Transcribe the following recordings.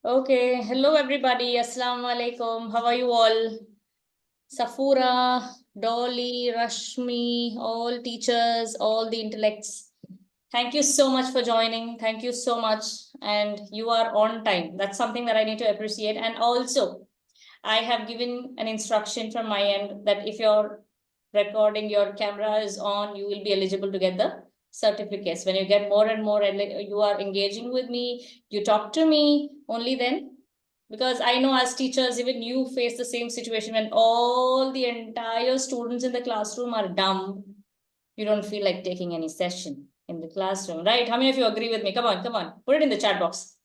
Okay, hello everybody. Assalamu alaikum. How are you all? Safura, Dolly, Rashmi, all teachers, all the intellects. Thank you so much for joining. Thank you so much. And you are on time. That's something that I need to appreciate. And also, I have given an instruction from my end that if you're recording, your camera is on, you will be eligible to get the certificates. When you get more and more, you are engaging with me, you talk to me, only then. Because I know as teachers, even you face the same situation when all the entire students in the classroom are dumb. You don't feel like taking any session in the classroom, right? How many of you agree with me? Come on, come on. Put it in the chat box.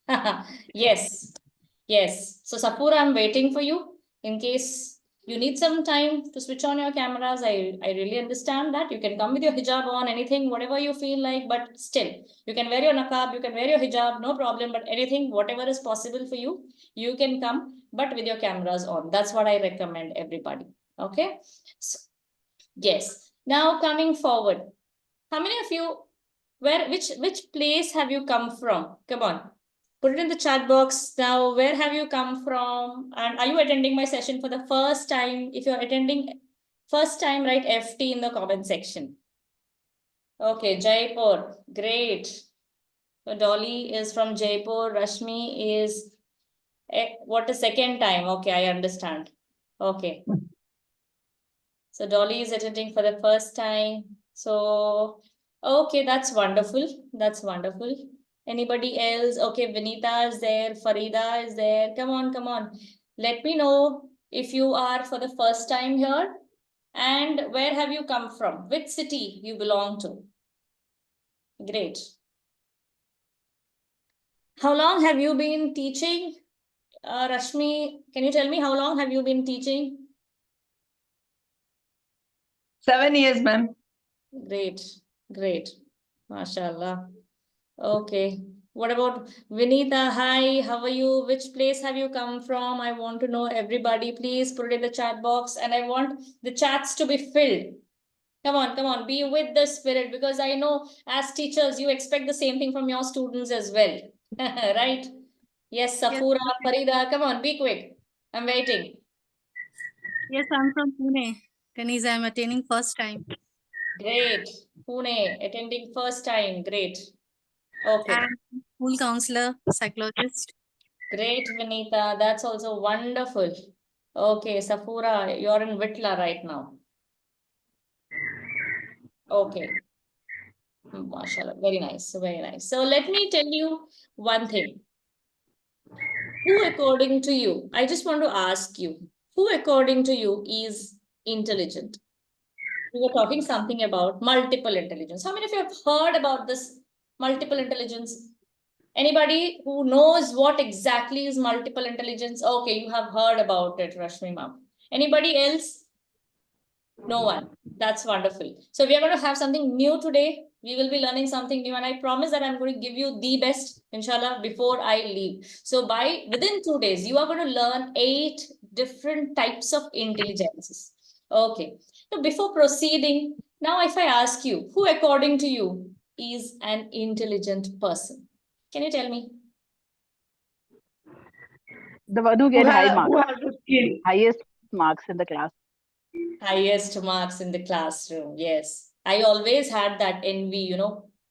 Yes. Yes. So Sapura, I'm waiting for you. In case you need some time to switch on your cameras, I really understand that. You can come with your hijab on, anything, whatever you feel like, but still, you can wear your niqab, you can wear your hijab, no problem, but anything, whatever is possible for you, you can come, but with your cameras on. That's what I recommend everybody. Okay. So, yes. Now coming forward, how many of you, which place have you come from? Come on, put it in the chat box. Now, where have you come from? And are you attending my session for the first time? If you're attending first time, write FT in the comment section. Okay, Jaipur, great. So Dolly is from Jaipur. Rashmi is, what is second time? Okay, I understand. Okay. So Dolly is attending for the first time. So, okay, that's wonderful. That's wonderful. Anybody else? Okay, Vinita is there. Farida is there. Come on, come on. Let me know if you are for the first time here and where have you come from? Which city you belong to? Great. How long have you been teaching? Rashmi, can you tell me how long have you been teaching? 7 years, ma'am. Great, great. MashaAllah. Okay. What about Vinita? Hi, how are you? Which place have you come from? I want to know everybody. Please put it in the chat box and I want the chats to be filled. Come on, be with the spirit because I know as teachers, you expect the same thing from your students as well. Right? Yes, Yes, Safura, Farida, come on, be quick. I'm waiting. yes, I'm from Pune. Kaneez, I'm attending first time. Great. Pune, attending first time. Great. Okay. And school counselor, psychologist. Great, Vinita. That's also wonderful. Okay, Safura, you're in Vitla right now. Okay. Mashallah. Very nice. Very nice. So let me tell you one thing. Who, according to you, I just want to ask you, who, according to you, is intelligent? We were talking something about multiple intelligence. How many of you have heard about this multiple intelligence? Anybody who knows what exactly is multiple intelligence? Okay, you have heard about it, Rashmi ma'am. Anybody else? No one. That's wonderful. So we are going to have something new today. We will be learning something new, and I promise that I'm going to give you the best, inshallah, before I leave. So within 2 days, you are going to learn 8 different types of intelligences. Okay. So before proceeding, now if I ask you, who according to you is an intelligent person? Can you tell me? The one who get high marks, Who has the skill? highest marks in the class. Highest marks in the classroom. Yes. I always had that envy,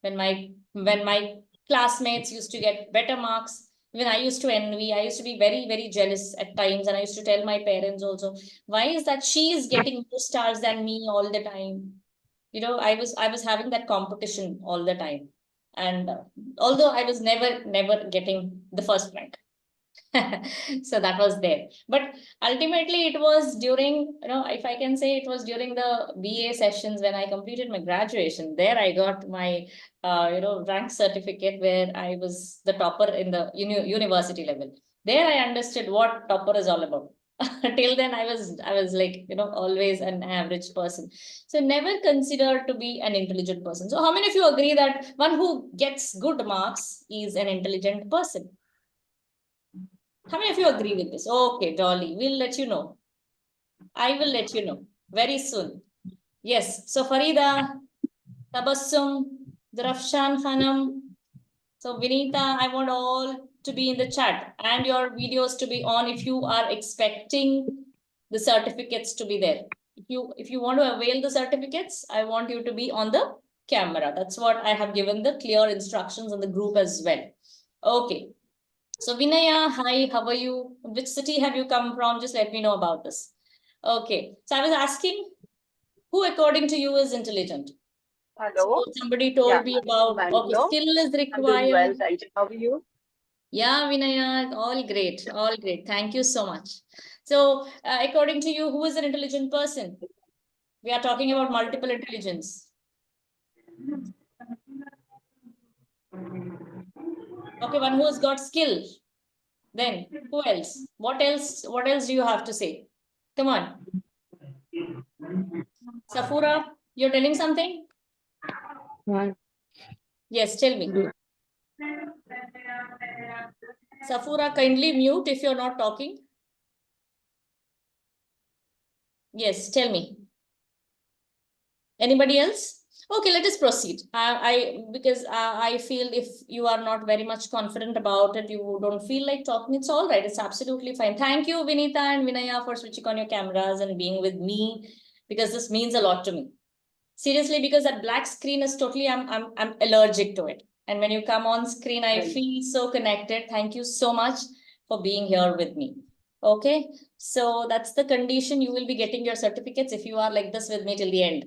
when my classmates used to get better marks. When I used to envy, I used to be very, very jealous at times. And I used to tell my parents also, why is that she is getting more stars than me all the time? I was having that competition all the time. And although I was never getting the first rank. So that was there, but ultimately it was during, if I can say, it was during the BA sessions when I completed my graduation. There I got my rank certificate where I was the topper in the university level. There I understood what topper is all about. Till then I was like, always an average person, so never considered to be an intelligent person. So how many of you agree that one who gets good marks is an intelligent person? How many of you agree with this? Okay, Dolly, we'll let you know. I will let you know very soon. Yes. So Farida, Tabassum, Drafshan Khanam. So Vinita, I want all to be in the chat and your videos to be on if you are expecting the certificates to be there. If you want to avail the certificates, I want you to be on the camera. That's what I have given the clear instructions on the group as well. Okay. So Vinaya, hi, how are you? Which city have you come from? Just let me know about this. Okay. So I was asking, who according to you is intelligent? Hello. So somebody told me about, okay, skill is required. How are you? Yeah, Vinaya, all great, all great. Thank you so much. So, according to you, who is an intelligent person? We are talking about multiple intelligence. Okay, one who has got skill. Then, who else? What else? What else do you have to say? Come on. Safura, you're telling something? Yes, tell me. Safura, kindly mute if you're not talking. Yes, tell me. Anybody else? Okay, let us proceed. Because I feel if you are not very much confident about it, you don't feel like talking, it's all right. It's absolutely fine. Thank you, Vinita and Vinaya, for switching on your cameras and being with me, because this means a lot to me. Seriously, because that black screen is totally, I'm allergic to it. And when you come on screen, I feel so connected. Thank you so much for being here with me. Okay, so that's the condition. You will be getting your certificates if you are like this with me till the end.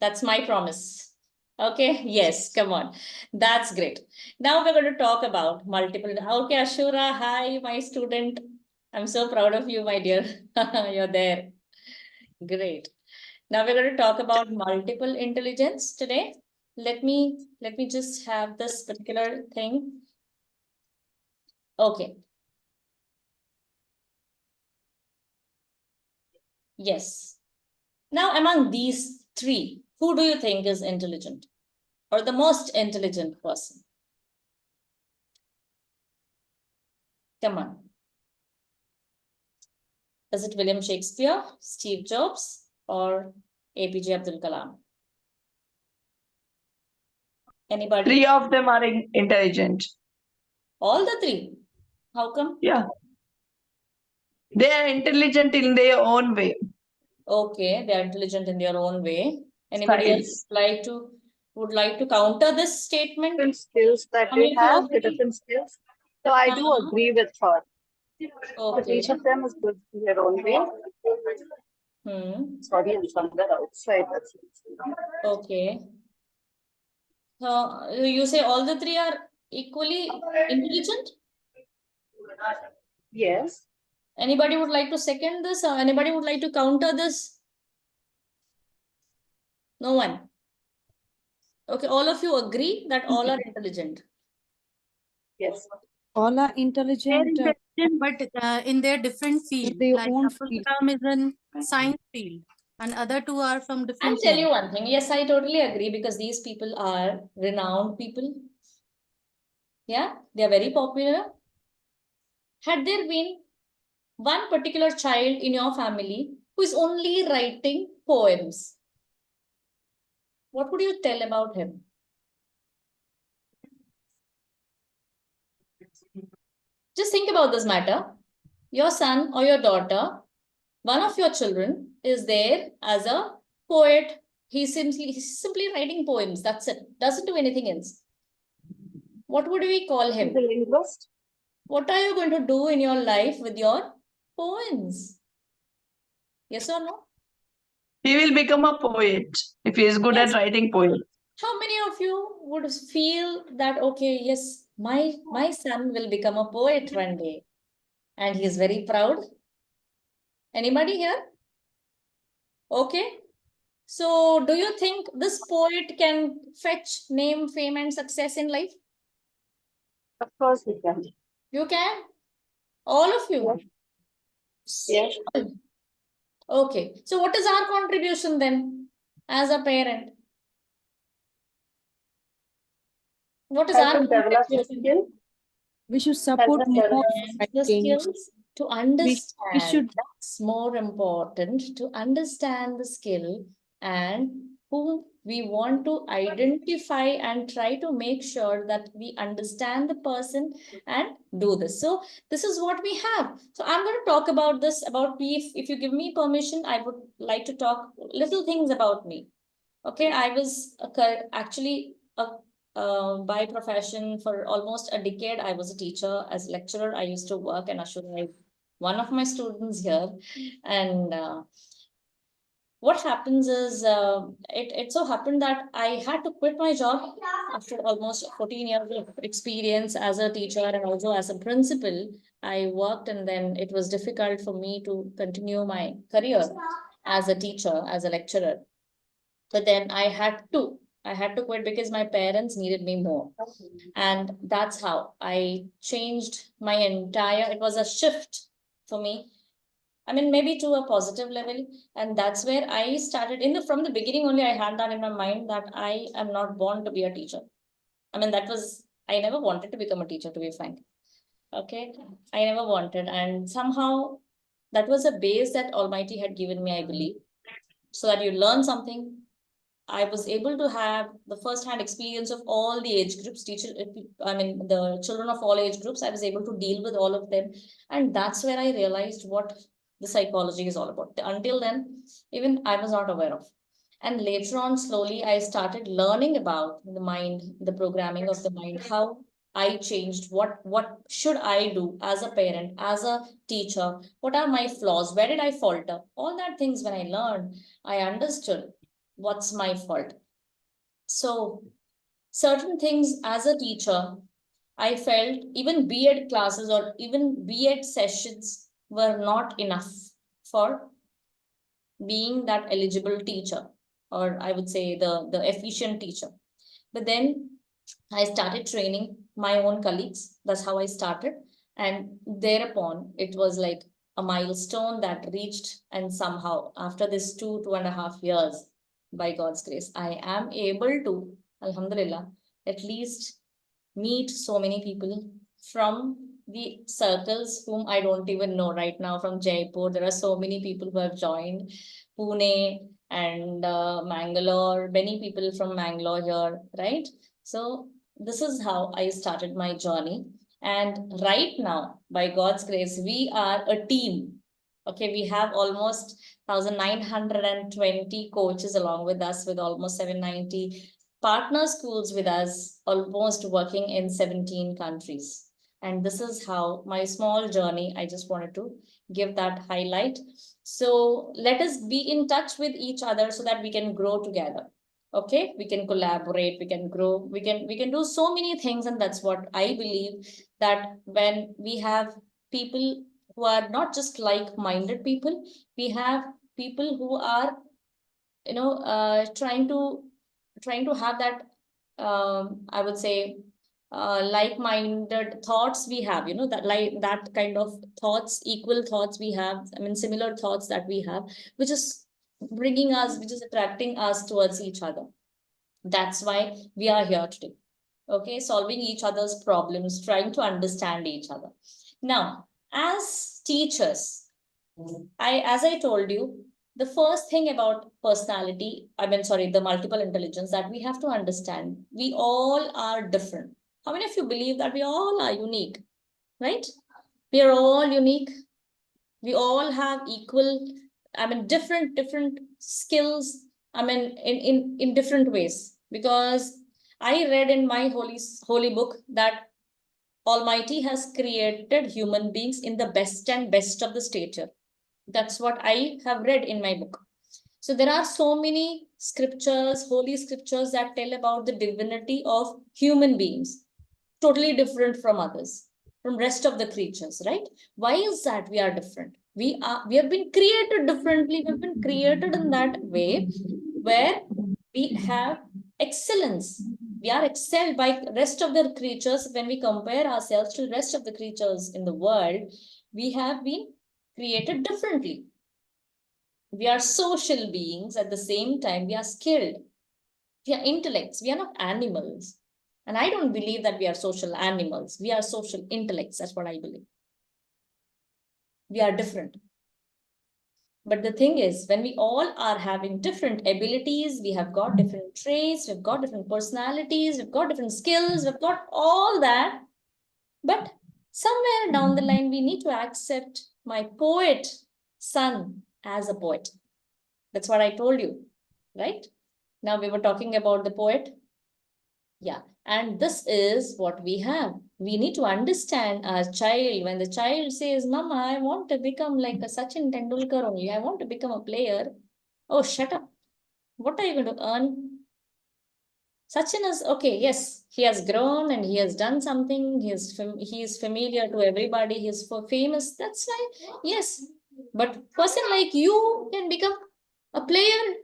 That's my promise. Okay, yes, come on. That's great. Now we're going to talk about multiple. Okay, Ashura, hi, my student. I'm so proud of you, my dear. You're there. Great. Now we're going to talk about multiple intelligence today. Let me just have this particular thing. Okay. Yes. Now among these three, who do you think is intelligent or the most intelligent person? Come on. Is it William Shakespeare, Steve Jobs, or APJ Abdul Kalam? Anybody? Three of them are intelligent. All the three? How come? Yeah. They are intelligent in their own way. Okay, they are intelligent in their own way. Anybody else would like to counter this statement? Different skills that How many they of you have, the agree? different skills. So I do agree with her. But Okay. each of them is good in their own way. Sorry, I'm somewhere outside. Okay. So you say all the three are equally intelligent? Yes. Anybody would like to second this, or anybody would like to counter this? No one. Okay, all of you agree that all are intelligent. Yes. All are They're intelligent intelligent, but in their different field. their Like own Abdul field. Kalam is in science field, and other two are from I'll different tell you field. one thing. Yes, I totally agree, because these people are renowned people. Yeah, they are very popular. Had there been one particular child in your family who is only writing poems, what would you tell about him? Just think about this matter. Your son or your daughter, one of your children is there as a poet. He's simply writing poems. That's it. Doesn't do anything else. What would we call him? The linguist. What are you going to do in your life with your poems? Yes or no? He will become a poet if he is good Yes. at writing poems. How many of you would feel that, okay, yes, my son will become a poet one day and he is very proud? Anybody here? Okay. So do you think this poet can fetch name, fame, and success in life? Of course he can. You can? All of you? Yes. Okay. So what is our contribution then as a parent? What is Help our him develop his contribution? skill. We should Help support him more develop The writing. skills to We understand. should That's more important, to understand the skill and whom we want to identify and try to make sure that we understand the person and do this. So this is what we have. So I'm going to talk about this, about me. If you give me permission, I would like to talk little things about me. Okay, I was actually by profession for almost a decade. I was a teacher. As a lecturer, I used to work, and Ashura, one of my students here. And what happens is, it so happened that I had to quit my job after almost 14 years of experience as a teacher and also as a principal. I worked, and then it was difficult for me to continue my career as a teacher, as a lecturer. But then I had to quit because my parents needed me more. And that's how I changed my entire, it was a shift for me. I mean, maybe to a positive level. And that's where I started from the beginning only. I had that in my mind that I am not born to be a teacher. I mean, I never wanted to become a teacher, to be frank. Okay. I never wanted. And somehow that was a base that Almighty had given me, I believe, so that you learn something. I was able to have the first-hand experience of all the age groups, the children of all age groups. I was able to deal with all of them. And that's where I realized what the psychology is all about. Until then, even I was not aware of. And later on, slowly, I started learning about the mind, the programming of the mind, how I changed, what should I do as a parent, as a teacher, what are my flaws, where did I falter? All that things when I learned, I understood what's my fault. So certain things as a teacher, I felt even B.Ed classes or even B.Ed sessions were not enough for being that eligible teacher, or I would say the efficient teacher. But then I started training my own colleagues. That's how I started. And thereupon, it was like a milestone that reached. And somehow, after this 2.5 years, by God's grace, I am able to, Alhamdulillah, at least meet so many people from the circles whom I don't even know right now. From Jaipur, there are so many people who have joined, Pune and Mangalore, many people from Mangalore here, right? So this is how I started my journey. And right now, by God's grace, we are a team. Okay, we have almost 1,920 coaches along with us, with almost 790 partner schools with us, almost working in 17 countries. And this is how my small journey, I just wanted to give that highlight. So let us be in touch with each other so that we can grow together. Okay, we can collaborate, we can grow, we can do so many things. And that's what I believe, that when we have people who are not just like-minded people, we have people who are, trying to have that, I would say, like-minded thoughts we have, that kind of thoughts, equal thoughts we have, I mean, similar thoughts that we have, which is which is attracting us towards each other. That's why we are here today. Okay, solving each other's problems, trying to understand each other. Now, as teachers, as I told you, the first thing about personality, the multiple intelligence that we have to understand, we all are different. How many of you believe that we all are unique, right? We are all unique. We all have equal, different skills, in different ways. Because I read in my holy book that Almighty has created human beings in the best and best of the stature. That's what I have read in my book. So there are so many scriptures, holy scriptures, that tell about the divinity of human beings, totally different from others, from rest of the creatures, right? Why is that we are different? We have been created differently. We've been created in that way where we have excellence. We are excelled by rest of the creatures. When we compare ourselves to the rest of the creatures in the world, we have been created differently. We are social beings. At the same time, we are skilled. We are intellects. We are not animals. And I don't believe that we are social animals. We are social intellects. That's what I believe. We are different. But the thing is, when we all are having different abilities, we have got different traits, we've got different personalities, we've got different skills, we've got all that. But somewhere down the line, we need to accept my poet son as a poet. That's what I told you, right? Now we were talking about the poet. Yeah, and this is what we have. We need to understand our child. When the child says, Mama, I want to become like a Sachin Tendulkar only. I want to become a player. Oh, shut up. What are you going to earn? Sachin is okay. Yes, he has grown and he has done something. He is familiar to everybody. He is famous. That's fine. Yes, but person like you can become a player.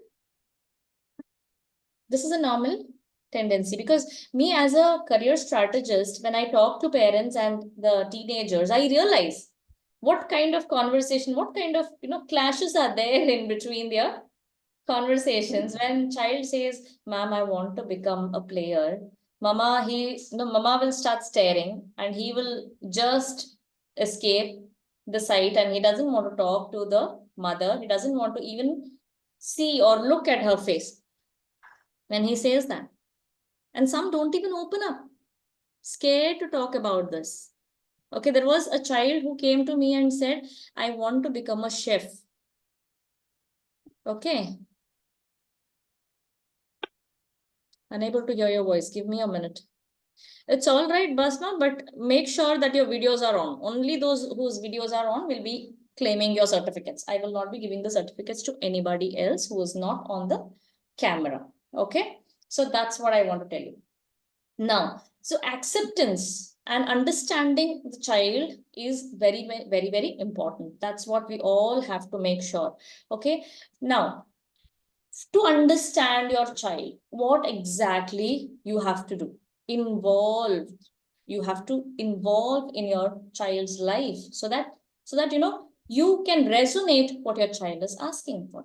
This is a normal tendency, because me as a career strategist, when I talk to parents and the teenagers, I realize what kind of conversation, what kind of clashes are there in between their conversations. When child says, Ma'am, I want to become a player, Mama will start staring and he will just escape the sight, and he doesn't want to talk to the mother. He doesn't want to even see or look at her face when he says that. And some don't even open up, scared to talk about this. Okay, there was a child who came to me and said, I want to become a chef. Okay. Unable to hear your voice. Give me a minute. It's all right, Basma, but make sure that your videos are on. Only those whose videos are on will be claiming your certificates. I will not be giving the certificates to anybody else who is not on the camera. Okay. So that's what I want to tell you. Now, so acceptance and understanding the child is very, very, very important. That's what we all have to make sure. Okay. Now, to understand your child, what exactly you have to do? You have to involve in your child's life so that you can resonate what your child is asking for,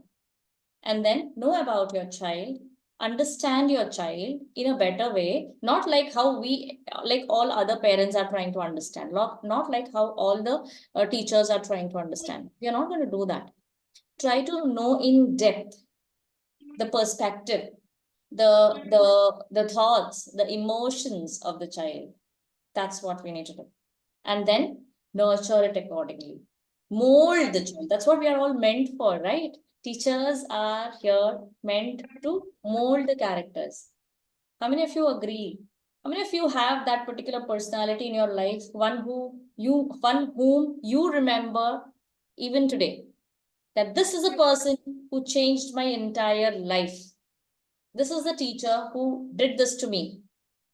and then know about your child, understand your child in a better way, not like how we, like all other parents are trying to understand, not like how all the teachers are trying to understand. We are not going to do that. Try to know in depth the perspective, the thoughts, the emotions of the child. That's what we need to do. And then nurture it accordingly. Mold the child. That's what we are all meant for, right? Teachers are here meant to mold the characters. How many of you agree? How many of you have that particular personality in your life, one whom you remember even today, that this is a person who changed my entire life? This is the teacher who did this to me.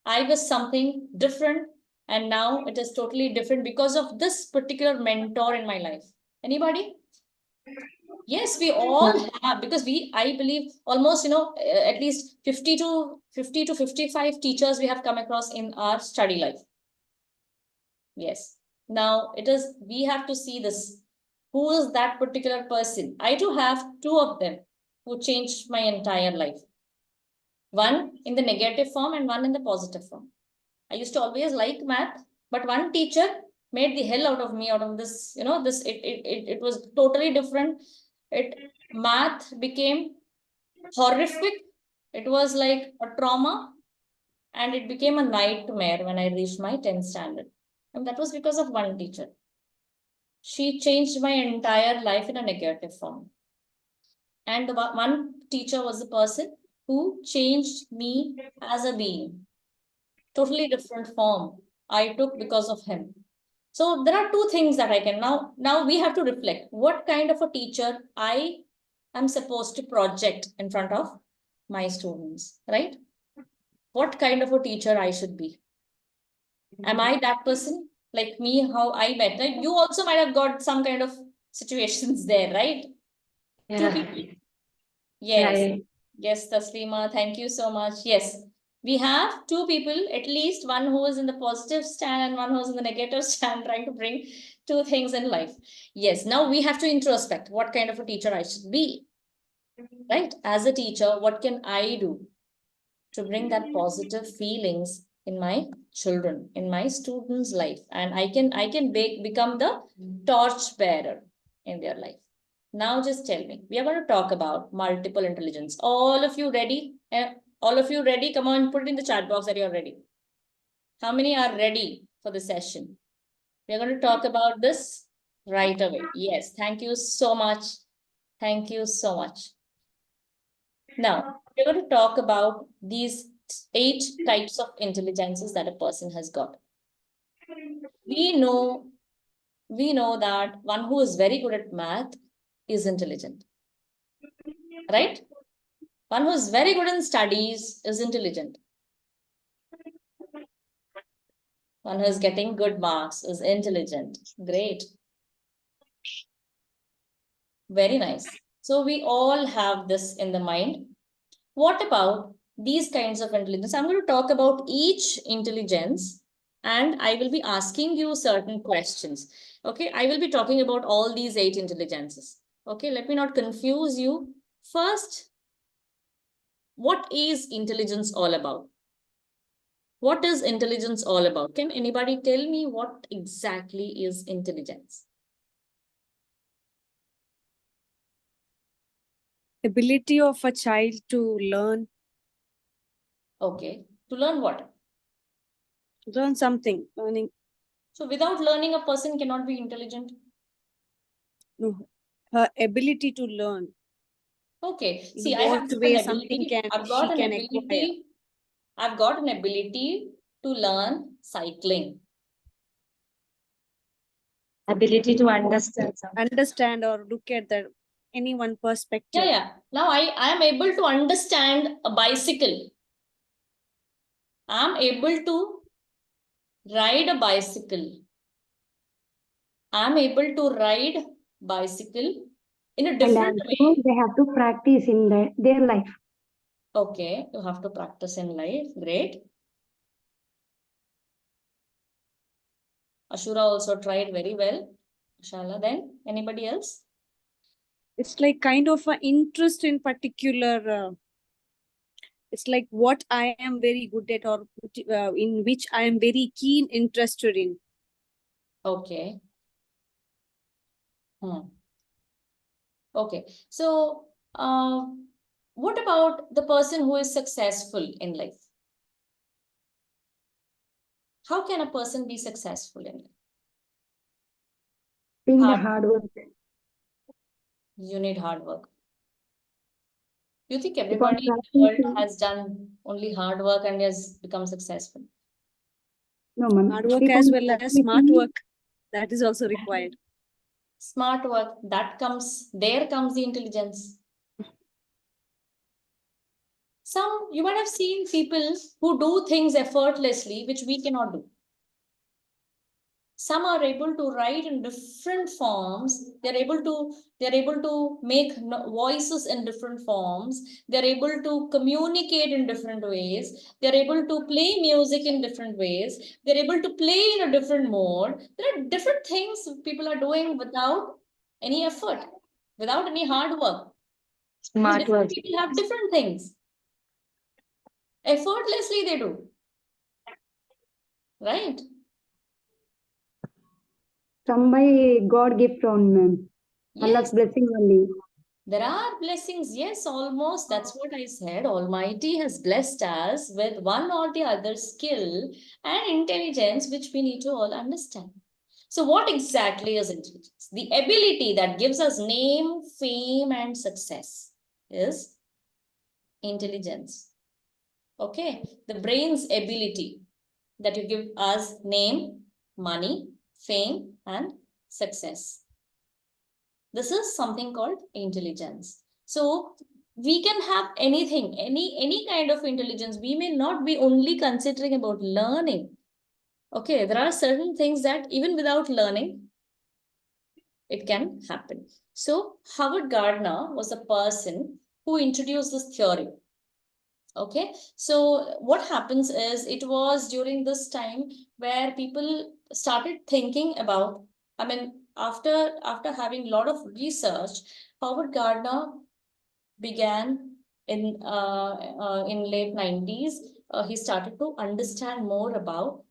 I was something different, and now it is totally different because of this particular mentor in my life. Anybody? Yes, we all have, because I believe almost, at least 50 to 55 teachers we have come across in our study life. Yes. Now we have to see this. Who is that particular person? I do have two of them who changed my entire life. One in the negative form and one in the positive form. I used to always like math, but one teacher made the hell out of me out of this, it was totally different. Math became horrific. It was like a trauma, and it became a nightmare when I reached my 10th standard. And that was because of one teacher. She changed my entire life in a negative form. And the one teacher was the person who changed me as a being. Totally different form I took because of him. So there are two things that I can now we have to reflect what kind of a teacher I am supposed to project in front of my students, right? What kind of a teacher I should be? Am I that person like me, how I met? Like you also might have got some kind of situations there, right? Two people. Yes. Right. Yes, Taslima, thank you so much. Yes, we have two people, at least one who is in the positive stand and one who is in the negative stand, trying to bring two things in life. Yes, now we have to introspect what kind of a teacher I should be, right? As a teacher, what can I do to bring that positive feelings in my children, in my students' life? And I can become the torch bearer in their life. Now just tell me, we are going to talk about multiple intelligence. All of you ready? All of you ready? Come on, put it in the chat box that you're ready. How many are ready for the session? We are going to talk about this right away. Yes, thank you so much. Thank you so much. Now, we're going to talk about these 8 types of intelligences that a person has got. We know that one who is very good at math is intelligent, right? One who is very good in studies is intelligent. One who is getting good marks is intelligent. Great. Very nice. So we all have this in the mind. What about these kinds of intelligence? I'm going to talk about each intelligence and I will be asking you certain questions. Okay, I will be talking about all these 8 intelligences. Okay, let me not confuse you. First, what is intelligence all about? What is intelligence all about? Can anybody tell me what exactly is intelligence? Ability of a child to learn Okay, to learn what? something, learning. So without learning, a person cannot be intelligent. No, her ability to learn. Okay, In see, I have what got way an something ability. can I've she got an can acquire. ability. I've got an ability to learn cycling. Ability to understand something. Understand or look at the any one perspective. Yeah. Now I am able to understand a bicycle. I'm able to ride a bicycle. I'm able to ride bicycle in a And different also way. they have to practice in their life. Okay, you have to practice in life. Great. Ashura also tried very well. Mashallah. Then anybody else? It's like kind of an interest in particular. It's like what I am very good at or in which I am very keen interested in. Okay. Okay. So, what about the person who is successful in life? How can a person be successful in life? Being the Hard. hard work. You need hard work. You think Upon everybody in the world practicing, has done only hard work and has become successful? no, ma'am. Hard work Keep as on well as smart practicing. work. That is also required. Smart work, there comes the intelligence. You might have seen people who do things effortlessly, which we cannot do. Some are able to write in different forms. They're able to make voices in different forms. They're able to communicate in different ways. They're able to play music in different ways. They're able to play in a different mode. There are different things people are doing without any effort, without any hard work. Smart Different work. people have different things. Effortlessly they do. Right? Some by God gift on, ma'am. Allah's Yes. blessing only. There are blessings, yes, almost. That's what I said. Almighty has blessed us with one or the other skill and intelligence, which we need to all understand. So what exactly is intelligence? The ability that gives us name, fame, and success is intelligence. Okay, the brain's ability that you give us name, money, fame, and success. This is something called intelligence. So we can have anything, any kind of intelligence. We may not be only considering about learning. Okay, there are certain things that even without learning, it can happen. So Howard Gardner was a person who introduced this theory. Okay, so what happens is it was during this time where people started thinking about, after having a lot of research, Howard Gardner began in late 90s. He started to understand more about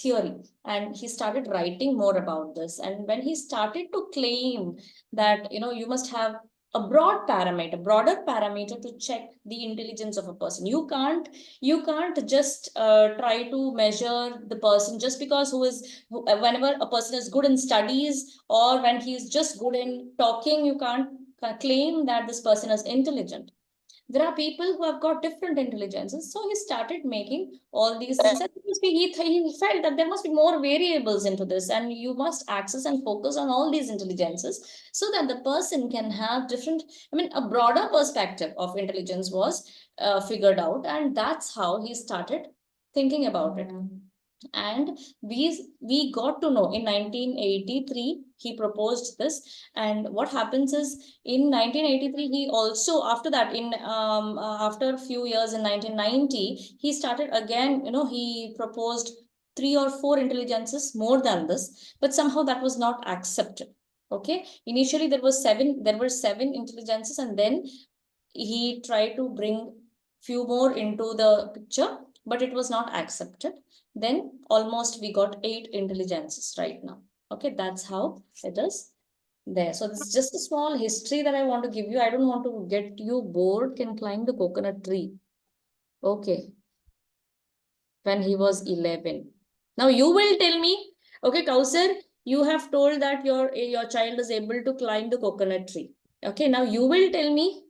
theory, and he started writing more about this. And when he started to claim that, you must have a broader parameter to check the intelligence of a person. You can't just try to measure the person just because whenever a person is good in studies or when he is just good in talking, you can't claim that this person is intelligent. There are people who have got different intelligences. So he started making all these things. And he felt that there must be more variables into this, and you must access and focus on all these intelligences so that the person can have a broader perspective of intelligence was figured out. And that's how he started thinking about it. And we got to know in 1983 he proposed this. And what happens is, in 1983 he also, after that, after a few years in 1990, he started again, he proposed 3 or 4 intelligences more than this, but somehow that was not accepted. Okay, initially there were 7 intelligences, and then he tried to bring few more into the picture, but it was not accepted. Then almost we got 8 intelligences right now. Okay, that's how it is there. So this is just a small history that I want to give you. I don't want to get you bored. Can climb the coconut tree. Okay. When he was 11. Now you will tell me, okay, Kausar, you have told that your child is able to climb the coconut tree. Okay, now you will tell me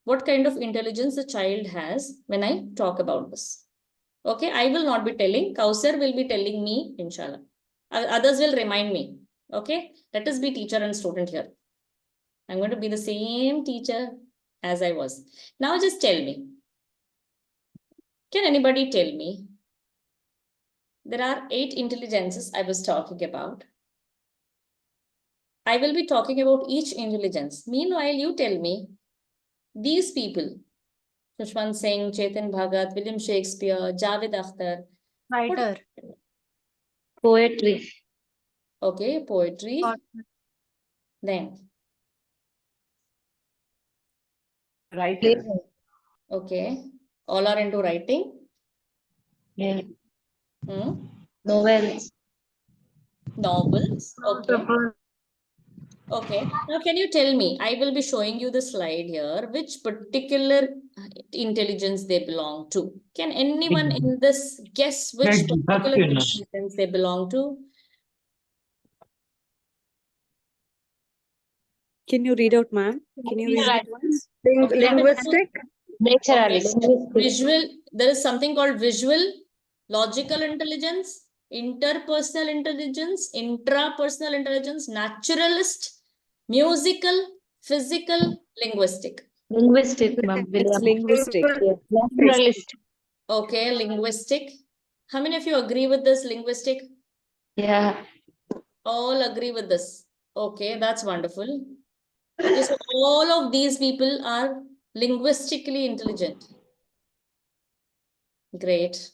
what kind of intelligence the child has when I talk about this. Okay, I will not be telling. Kausar will be telling me, inshallah. Others will remind me. Okay, let us be teacher and student here. I'm going to be the same teacher as I was. Now just tell me. Can anybody tell me? There are 8 intelligences I was talking about. I will be talking about each intelligence. Meanwhile, you tell me, these people, Sushman Singh, Chetan Bhagat, William Shakespeare, Javed Akhtar. Writer. Poetry. Okay, poetry. Author. Then, Writer. okay, all are into writing. Yeah. Novels. Okay. Okay. Now, can you tell me? I will be showing you the slide here. Which particular intelligence they belong to? Can anyone in this guess which particular intelligence they belong to? Can you read out, ma'am? Can you read it once? Okay. Linguistic. Naturalist. Visual. There is something called visual, logical intelligence, interpersonal intelligence, intrapersonal intelligence, naturalist, musical, physical, linguistic. Linguistic, ma'am. It's linguistic. Naturalist. Okay, linguistic. How many of you agree with this linguistic? Yeah. All agree with this. Okay, that's wonderful. Okay, so all of these people are linguistically intelligent. Great.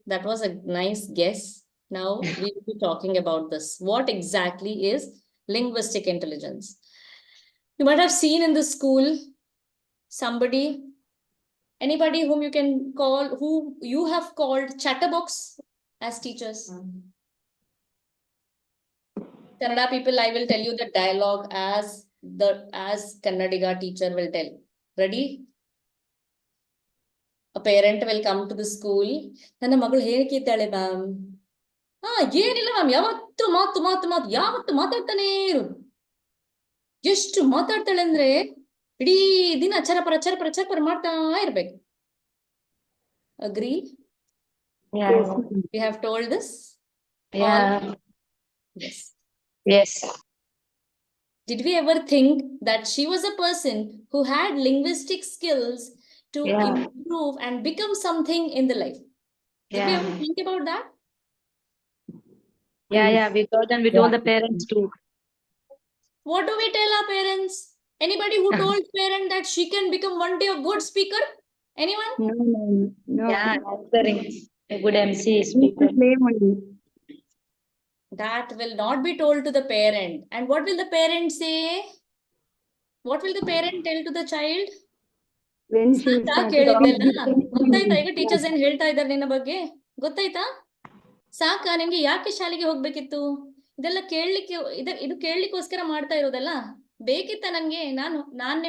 That was a nice guess. Now we will be talking about this. What exactly is linguistic intelligence? You might have seen in the school anybody whom you can call, who you have called chatterbox as teachers. Kannada people, I will tell you the dialogue as Kannadiga teacher will tell. Ready? A parent will come to the school. ನನ್ನ ಮಗಳು ಹೇಳ್ಕಿದ್ದಾಳೆ ma'am. ಏನಿಲ್ಲ ma'am, ಯಾವತ್ತು ಮಾತಾಡ್ತಾನೆ ಇರು. ಎಷ್ಟು ಮಾತಾಡ್ತಾಳೆ ಅಂದ್ರೆ ಇಡೀ ದಿನ ಚರಪರ ಮಾಡ್ತಾ ಇರ್ಬೇಕು. Agree? Yeah. We have told this? Yeah. Yes. Yes. Did we ever think that she was a person who had linguistic skills to improve and become something in the life? Did we ever think about that? Yeah. We told the parents too. What do we tell our parents? Anybody who told parent that she can become one day a good speaker? Anyone? No. Yeah, answering. A good MC speaker. That will not be told to the parent. And what will the parent say? What will the parent tell to the child? When she started ಕೇಳಿದ್ದೆಲ್ಲ ಗೊತ್ತಾಯ್ತಾ? ಈಗ teachers ಏನ್ ಹೇಳ್ತಾ ಇದ್ದಾರೆ ನಿನ್ನ ಬಗ್ಗೆ ಗೊತ್ತಾಯ್ತಾ? ಸಾಕಾ ನಿಮ್ಗೆ? ಯಾಕೆ ಶಾಲೆಗೆ ಹೋಗ್ಬೇಕಿತ್ತು? ಇದೆಲ್ಲ ಕೇಳಲಿಕ್ಕೆ ಇದು ಕೇಳಲಿಕ್ಕೋಸ್ಕರ ಮಾಡ್ತಾ ಇರೋದಲ್ಲ. ಬೇಕಿತ್ತ ನನ್ಗೆ? ನಾನ್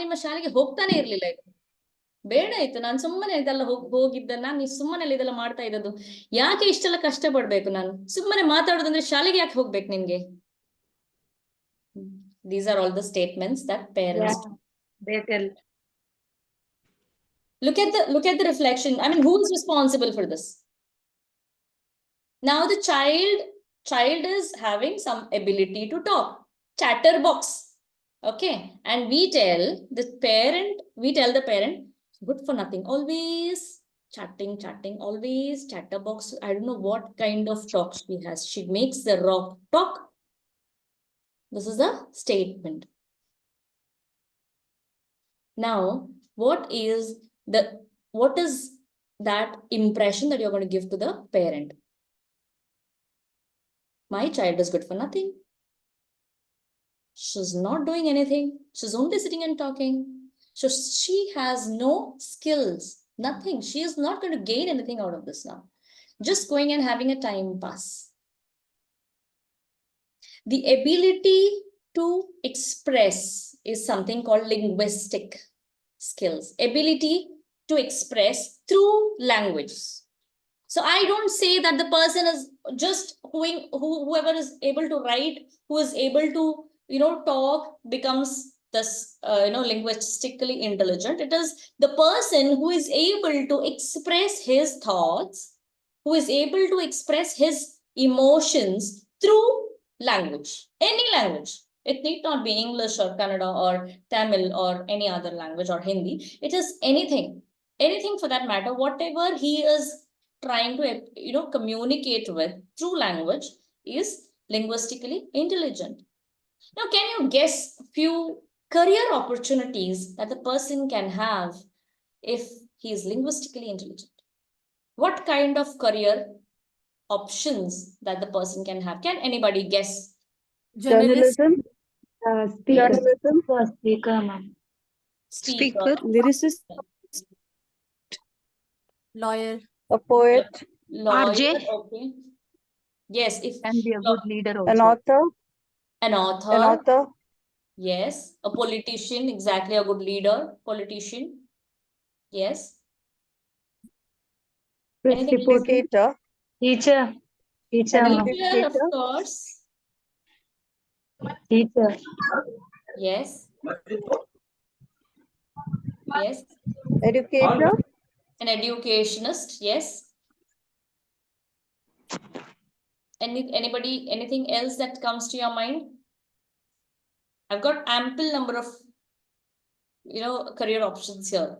ನಿಮ್ಮ ಶಾಲೆಗೆ ಹೋಗ್ತಾನೆ ಇರ್ಲಿಲ್ಲ. ಇದು ಬೇಡ ಇತ್ತು. ನಾನು ಸುಮ್ಮನೆ ಇದೆಲ್ಲ ಹೋಗಿದ್ದ. ನಾನು ಸುಮ್ಮನೆ ಇದೆಲ್ಲ ಮಾಡ್ತಾ ಇದ್ದದ್ದು. ಯಾಕೆ ಇಷ್ಟೆಲ್ಲ ಕಷ್ಟ ಪಡ್ಬೇಕು ನಾನು? ಸುಮ್ಮನೆ ಮಾತಾಡೋದಂದ್ರೆ ಶಾಲೆಗೆ ಯಾಕೆ ಹೋಗ್ಬೇಕು ನಿನ್ಗೆ? These are all the statements that parents do. They tell. Look at the reflection. I mean, who is responsible for this? Now the child is having some ability to talk. Chatterbox. Okay. And we tell the parent, good for nothing. Always chatting, always chatterbox. I don't know what kind of talk she has. She makes the rock talk. This is a statement. Now, what is that impression that you're going to give to the parent? My child is good for nothing. She's not doing anything. She's only sitting and talking. So she has no skills, nothing. She is not going to gain anything out of this now. Just going and having a time pass. The ability to express is something called linguistic skills. Ability to express through language. So I don't say that the person is just whoever is able to write, who is able to, talk, becomes this, linguistically intelligent. It is the person who is able to express his thoughts, who is able to express his emotions through language, any language. It need not be English or Kannada or Tamil or any other language or Hindi. It is anything for that matter. Whatever he is trying to, communicate with through language is linguistically intelligent. Now, can you guess few career opportunities that the person can have if he is linguistically intelligent? What kind of career options that the person can have? Can anybody guess? Journalist, Journalism, speaker. Journalism, Speaker, ma'am. speaker, Lyricist, lawyer, a poet, Lawyer, RJ. okay. Yes, if Can be a good leader an also. author, an an author, author, yes. A politician, exactly, a good leader, politician. Yes. Press Anything else? reporter. educator, Teacher. Teacher, ma'am. Teacher, of educator. course. Teacher. Yes. Yes. educator, An educationist, yes. Anybody, anything else that comes to your mind? I've got ample number of, career options here,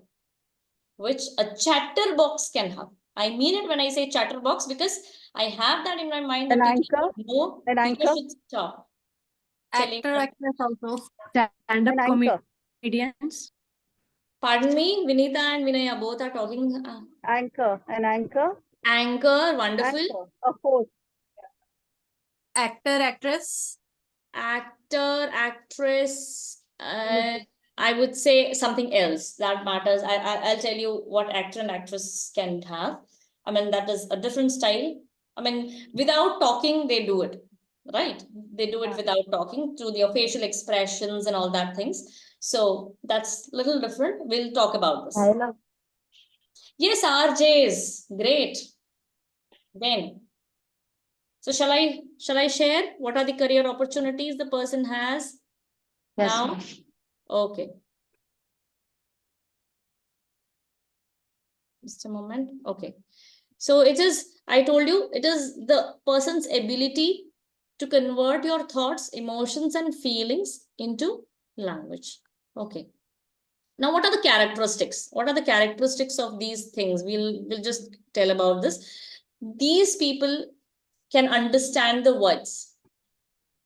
which a chatterbox can have. I mean it when I say chatterbox because I have that in my mind that an teacher anchor, should know, an teacher anchor, should stop. actor, actress also. stand-up an anchor, comedians. Pardon me, Vinita and Vinaya both are talking. anchor, an anchor, Anchor, wonderful. anchor, a host, Actor, actress, Actor, actress, I would say something else that matters. I'll tell you what actor and actress can have. I mean, that is a different style. I mean, without talking, they do it, right? They do it without talking through their facial expressions and all that things. So that's a little different. We'll talk about this. Dialogue. Yes, RJs, great. Then, so shall I share what are the career opportunities the person has? Yes, Now, ma'am. okay. Just a moment. Okay. So it is, I told you, it is the person's ability to convert your thoughts, emotions, and feelings into language. Okay. Now, what are the characteristics? What are the characteristics of these things? We'll just tell about this. These people can understand the words.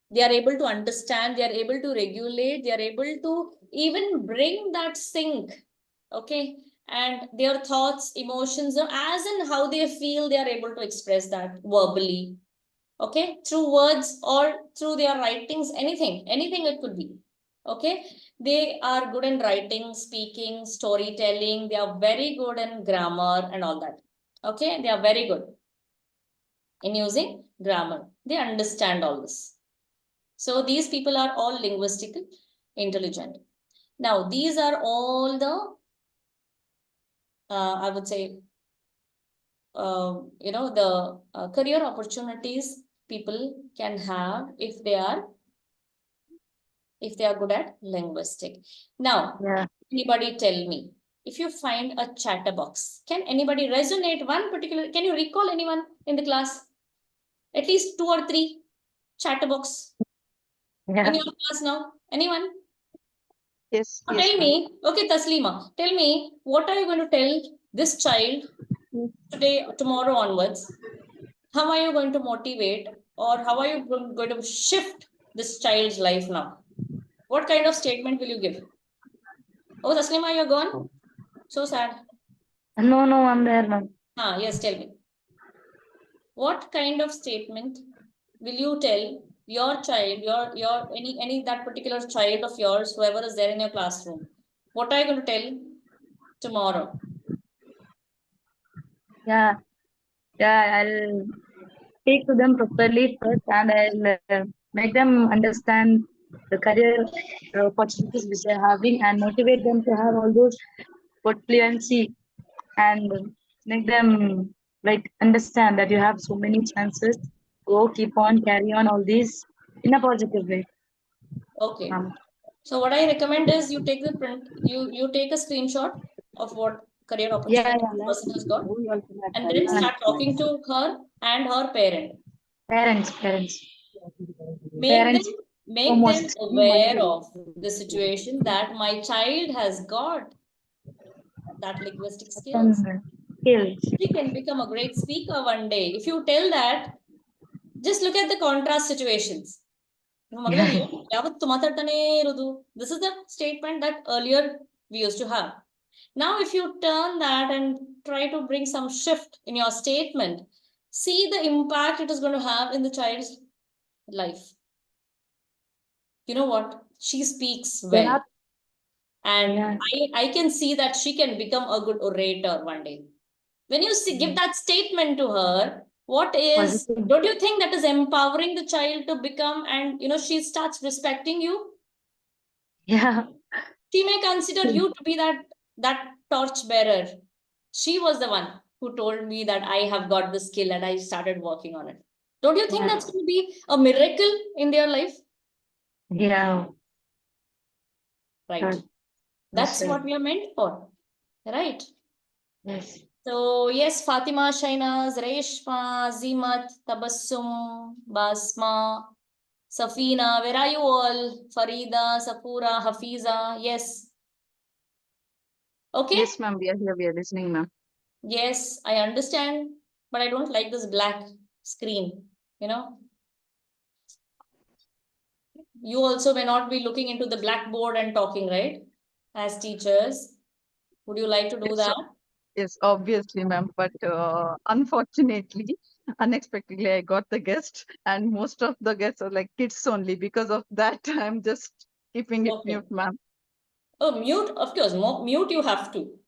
They are able to understand, they are able to regulate, they are able to even bring that sync, okay? And their thoughts, emotions, as in how they feel, they are able to express that verbally, okay? Through words or through their writings, anything it could be, okay? They are good in writing, speaking, storytelling. They are very good in grammar and all that, okay? They are very good. in using grammar. They understand all this. So these people are all linguistically intelligent. Now, these are all the, I would say, the career opportunities people can have if they are good at linguistic. Now, Yeah. anybody tell me, if you find a chatterbox, can anybody resonate one particular, can you recall anyone in the class? At least 2 or 3 chatterbox Yeah. in your class now? Anyone? Yes, Now yes, tell ma'am. me, okay, Taslima, tell me, what are you going to tell this child today, tomorrow onwards? How are you going to motivate, or how are you going to shift this child's life now? What kind of statement will you give? Oh, Taslima, you're gone? So sad. No, no, I'm there, ma'am. Yes, tell me. What kind of statement will you tell your child, your any that particular child of yours, whoever is there in your classroom? What are you going to tell tomorrow? Yeah. Yeah, I'll speak to them properly first, and I'll make them understand the career opportunities which they're having, and motivate them to have all those fluency, and make them like understand that you have so many chances. Go, keep on, carry on all these in a positive way. Okay. So what I recommend is you take the print, you take a screenshot of what career Yeah, opportunity the person has got, and then start talking to her and her parent. parents. Make them Parents make them foremost. aware of the situation that my child has got that linguistic skills. And skills. She can become a great speaker one day. If you tell that, just look at the contrast situations. This is the statement that earlier we used to have. Now, if you turn that and try to bring some shift in your statement, see the impact it is going to have in the child's life. You know what? She speaks well. And Yeah. I can see that she can become a good orator one day. When you give that statement to her, Positive. don't you think that is empowering the child to become, and she starts respecting you? Yeah. She may consider you to be that torch bearer. She was the one who told me that I have got the skill and I started working on it. Don't you think Yeah. that's going to be a miracle in their life? Yeah. Right. Good. That's Yes, what we are meant for. Right. yes. So yes, Fatima, Shainaz, Reshma, Zimat, Tabassum, Basma, Safina, where are you all? Farida, Sapura, Hafiza, yes. Okay? Yes, ma'am. We are here. We are listening, ma'am. Yes, I understand, but I don't like this black screen, You also may not be looking into the blackboard and talking, right? As teachers. Would you like to do Yes, that? yes, obviously, ma'am. But unfortunately, unexpectedly, I got the guest, and most of the guests are like kids only. Because of that, I'm just keeping it Okay. mute, ma'am. Oh, mute, of course, mute you have to.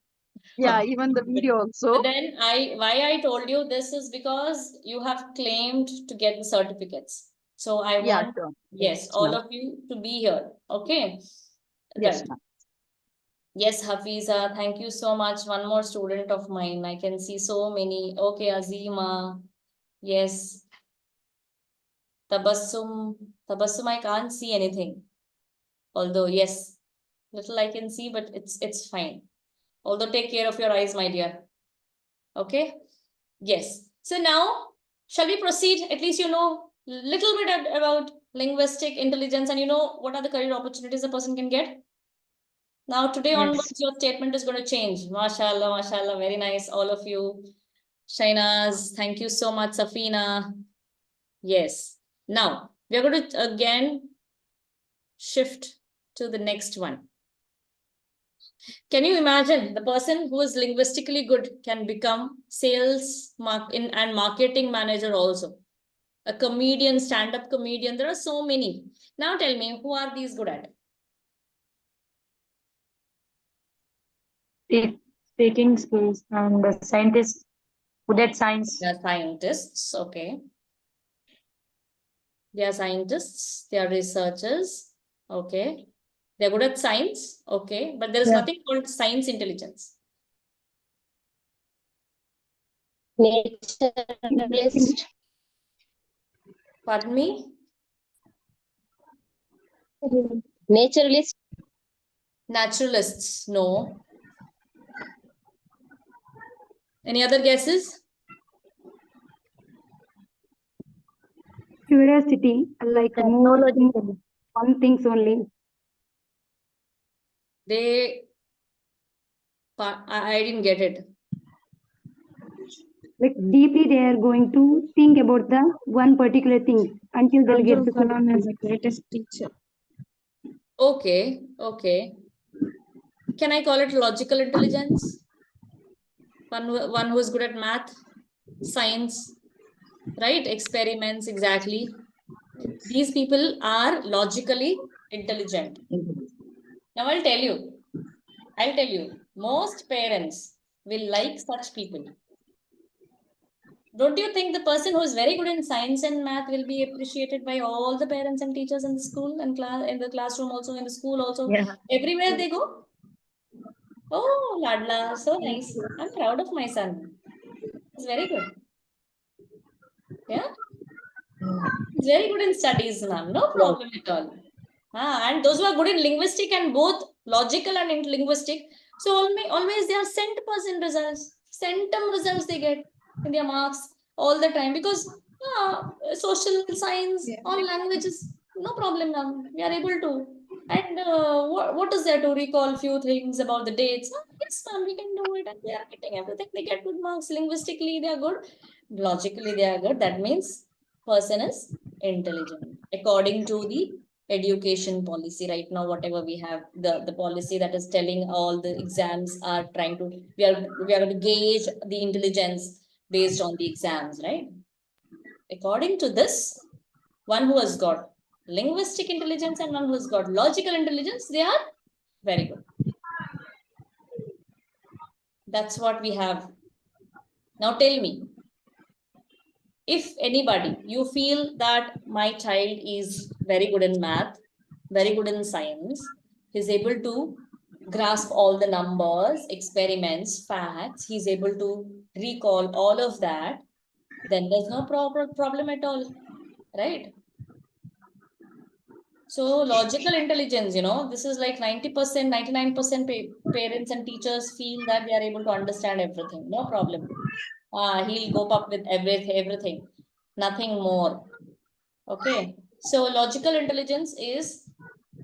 Yeah, even the video also. But then why I told you this is because you have claimed to get the certificates. So I Yeah, want, sure. yes, Yes, all ma'am. of you to be here. Okay. Yes, Right. ma'am. Yes, Hafiza, thank you so much. One more student of mine. I can see so many. Okay, Azima. Yes. Tabassum. Tabassum, I can't see anything. Although, yes, little I can see, but it's fine. Although, take care of your eyes, my dear. Okay. Yes. So now, shall we proceed? At least you know little bit about linguistic intelligence, and you know what are the career opportunities a person can get. Now, today Yes. onwards, your statement is going to change. MashaAllah, MashaAllah. Very nice, all of you. Shainaz, thank you so much. Safina. Yes. Now, we are going to again shift to the next one. Can you imagine the person who is linguistically good can become sales and marketing manager also? A comedian, stand-up comedian. There are so many. Now tell me, who are these good at? Speaking skills and the scientists good at science. They are scientists. Okay. They are scientists. They are researchers. Okay. They are good at science. Okay. But there is Yeah. nothing called science intelligence. Naturalist. Pardon me? Naturalist. Naturalists. No. Any other guesses? Curiosity, like more Technologically. on things only. They. I didn't get it. Like deeply, they are going to think about the one particular thing until they'll get the Kalam is the greatest teacher. Okay. Okay. Can I call it logical intelligence? One who is good at math, science, right? Experiments, exactly. These people are logically intelligent. Now I'll tell you, most parents will like such people. Don't you think the person who is very good in science and math will be appreciated by all the parents and teachers in the school and in the classroom also, in the school also, Yeah. everywhere they go? Oh, Ladla, so nice. I'm proud of my son. He's very good. Yeah, he's very good in studies, ma'am. No problem at all. And those who are good in linguistic and both logical and in linguistic, so always they are cent% results, centum results they get in their marks all the time, because social science, all languages, no problem, ma'am. We are able to. And what is there to recall few things about the dates? Yes, ma'am, we can do it. And they are getting everything. They get good marks. Linguistically, they are good. Logically, they are good. That means person is intelligent according to the education policy. Right now, whatever we have, the policy that is telling all the exams are trying to, we are going to gauge the intelligence based on the exams, right? According to this, one who has got linguistic intelligence and one who has got logical intelligence, they are very good. That's what we have. Now tell me, if anybody, you feel that my child is very good in math, very good in science, he's able to grasp all the numbers, experiments, facts, he's able to recall all of that, then there's no problem at all, right? So logical intelligence, this is like 90%, 99% parents and teachers feel that they are able to understand everything. No problem. He'll go up with everything, nothing more. Okay. So logical intelligence is,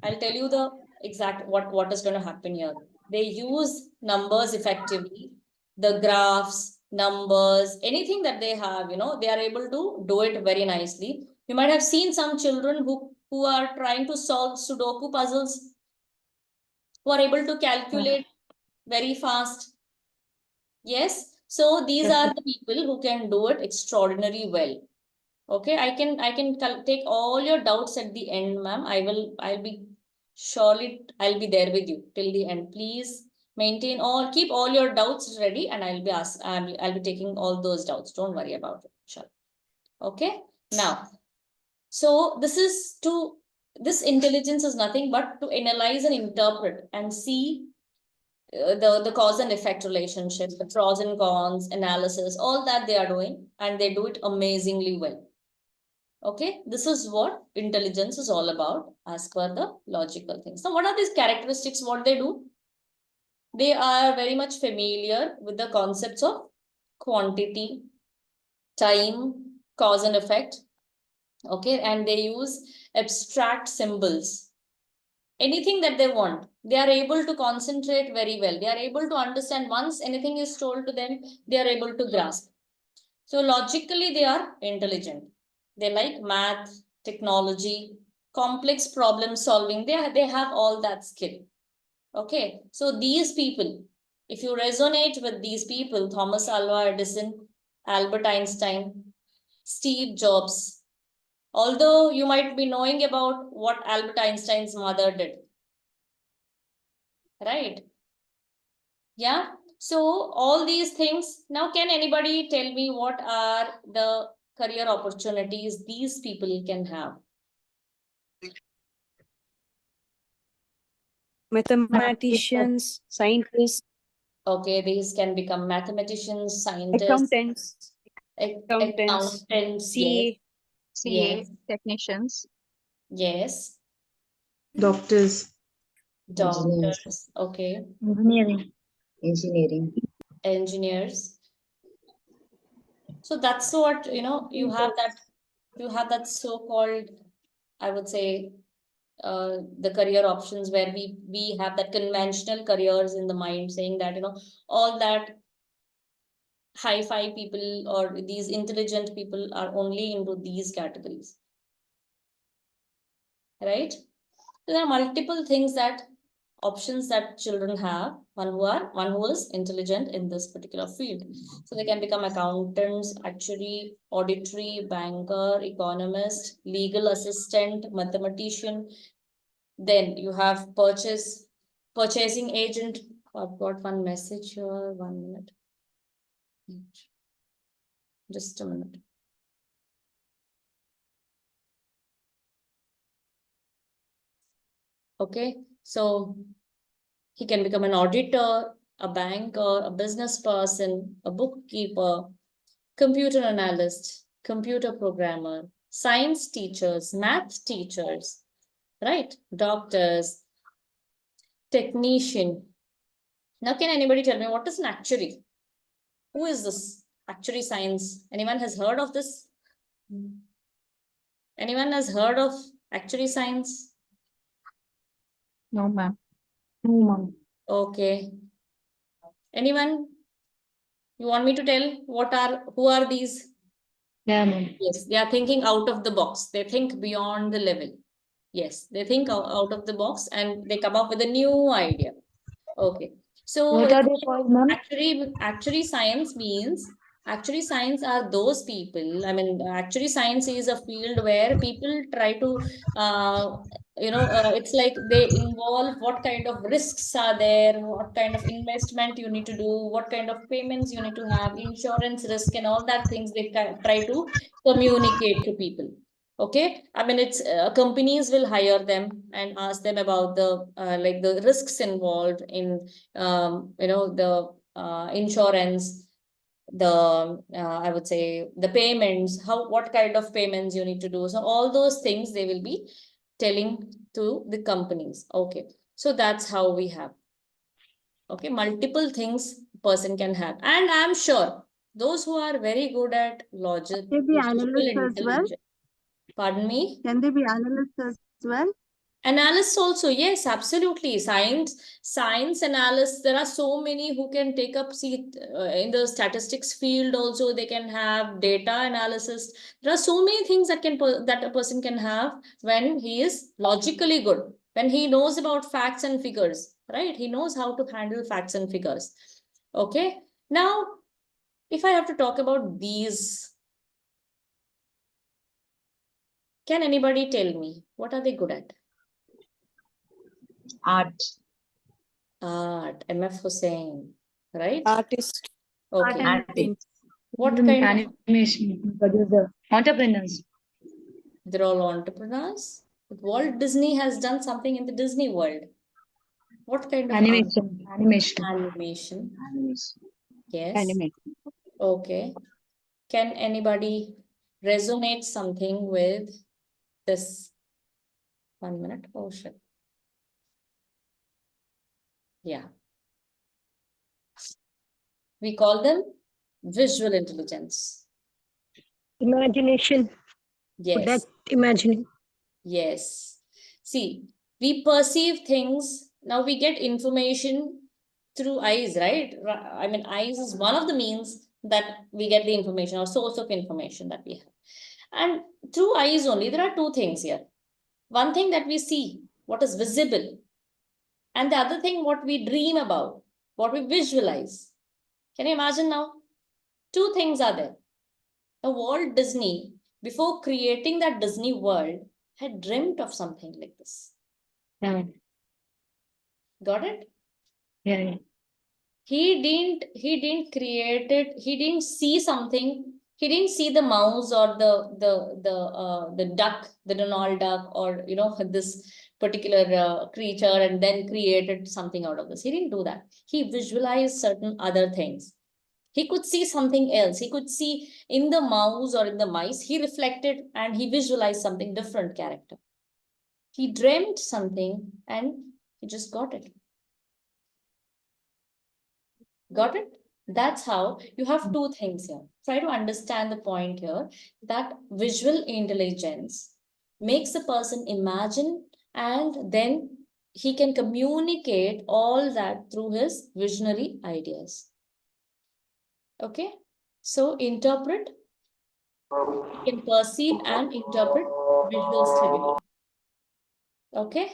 I'll tell you the exact what is going to happen here. They use numbers effectively, the graphs, numbers, anything that they have, they are able to do it very nicely. You might have seen some children who are trying to solve Sudoku puzzles, who are able to calculate very fast. Yes. So these are the people who can do it extraordinarily well. Okay, I can take all your doubts at the end, ma'am. I'll be there with you till the end. Please keep all your doubts ready, and I'll be taking all those doubts. Don't worry about it. Sure. Okay. Now, so this intelligence is nothing but to analyze and interpret and see the cause and effect relationship, the pros and cons analysis, all that they are doing, and they do it amazingly well. Okay, this is what intelligence is all about as per the logical things. Now, what are these characteristics? What they do? They are very much familiar with the concepts of quantity, time, cause and effect. Okay, and they use abstract symbols. Anything that they want, they are able to concentrate very well. They are able to understand once anything is told to them, they are able to grasp. So logically, they are intelligent. They like math, technology, complex problem solving. They have all that skill. Okay. So these people, if you resonate with these people, Thomas Alva Edison, Albert Einstein, Steve Jobs, although you might be knowing about what Albert Einstein's mother did. Right? Yeah. So all these things. Now, can anybody tell me what are the career opportunities these people can have? Mathematicians, scientists, Okay, these can become mathematicians, scientists, accountants, accountants, yes, CA, CA, yes, technicians. yes, Doctors, engineers, doctors, okay, Engineering. engineers. So that's what, you have that so-called, I would say, the career options where we have that conventional careers in the mind, saying that, all that hi-fi people or these intelligent people are only into these categories, right? So there are multiple options that children have, one who is intelligent in this particular field. So they can become accountants, actuary, auditory, banker, economist, legal assistant, mathematician. Then you have purchasing agent. I've got one message here, 1 minute. Just a minute. Okay, so he can become an auditor, a banker, a business person, a bookkeeper, computer analyst, computer programmer, science teachers, math teachers, right? Doctors, technician. Now, can anybody tell me what is an actuary? Who is this actuary science? Anyone has heard of this? Anyone has heard of actuary science? No, ma'am. No, ma'am. Okay. Anyone? You want me to tell who are these? Yeah, ma'am. Yes, they are thinking out of the box. They think beyond the level. Yes, they think out of the box and they come up with a new idea. Okay. So What are they called, ma'am? actually science means, actually science are those people. I mean, actually science is a field where people try to, it's like they involve what kind of risks are there, what kind of investment you need to do, what kind of payments you need to have, insurance risk and all that things they try to communicate to people. Okay, I mean, it's companies will hire them and ask them about the like the risks involved in the insurance, the I would say the payments, what kind of payments you need to do. So all those things they will be telling to the companies. Okay, so that's how we have, okay, multiple things person can have. And I'm sure those who are very good at logic, Can they be logical analysts as well? intelligence. Pardon me? Can they be analysts as well? Analysts also, yes, absolutely. Science analysts, there are so many who can take up seat in the statistics field also. They can have data analysis. There are so many things that a person can have when he is logically good, when he knows about facts and figures, right? He knows how to handle facts and figures. Okay. Now, if I have to talk about these, can anybody tell me what are they good at? art, Art, MF Hussain, right? artist, Okay. artists, What kind of, Animation, producer, entrepreneurs. they're all entrepreneurs? Walt Disney has done something in the Disney world. What kind of art? Animation. Animation. Yes. Animation. Okay. Can anybody resonate something with this? 1 minute. Oh shit. Yeah. We call them visual intelligence. Imagination. Yes. Imagining. Yes. See, we perceive things. Now we get information through eyes, right? I mean, eyes is one of the means that we get the information or source of information that we have. And through eyes only, there are two things here. One thing that we see, what is visible, and the other thing, what we dream about, what we visualize. Can you imagine now? Two things are there. Now, Walt Disney, before creating that Disney world, had dreamt of something like this. Yeah. Got it? Yeah. He didn't create it. He didn't see something. He didn't see the mouse or the duck, the Donald duck, or this particular creature, and then created something out of this. He didn't do that. He visualized certain other things. He could see something else. He could see in the mouse or in the mice. He reflected and he visualized something different character. He dreamt something and he just got it. Got it? That's how you have two things here. Try to understand the point here that visual intelligence makes a person imagine, and then he can communicate all that through his visionary ideas. Okay? So interpret, you can perceive and interpret visual stimuli. Okay?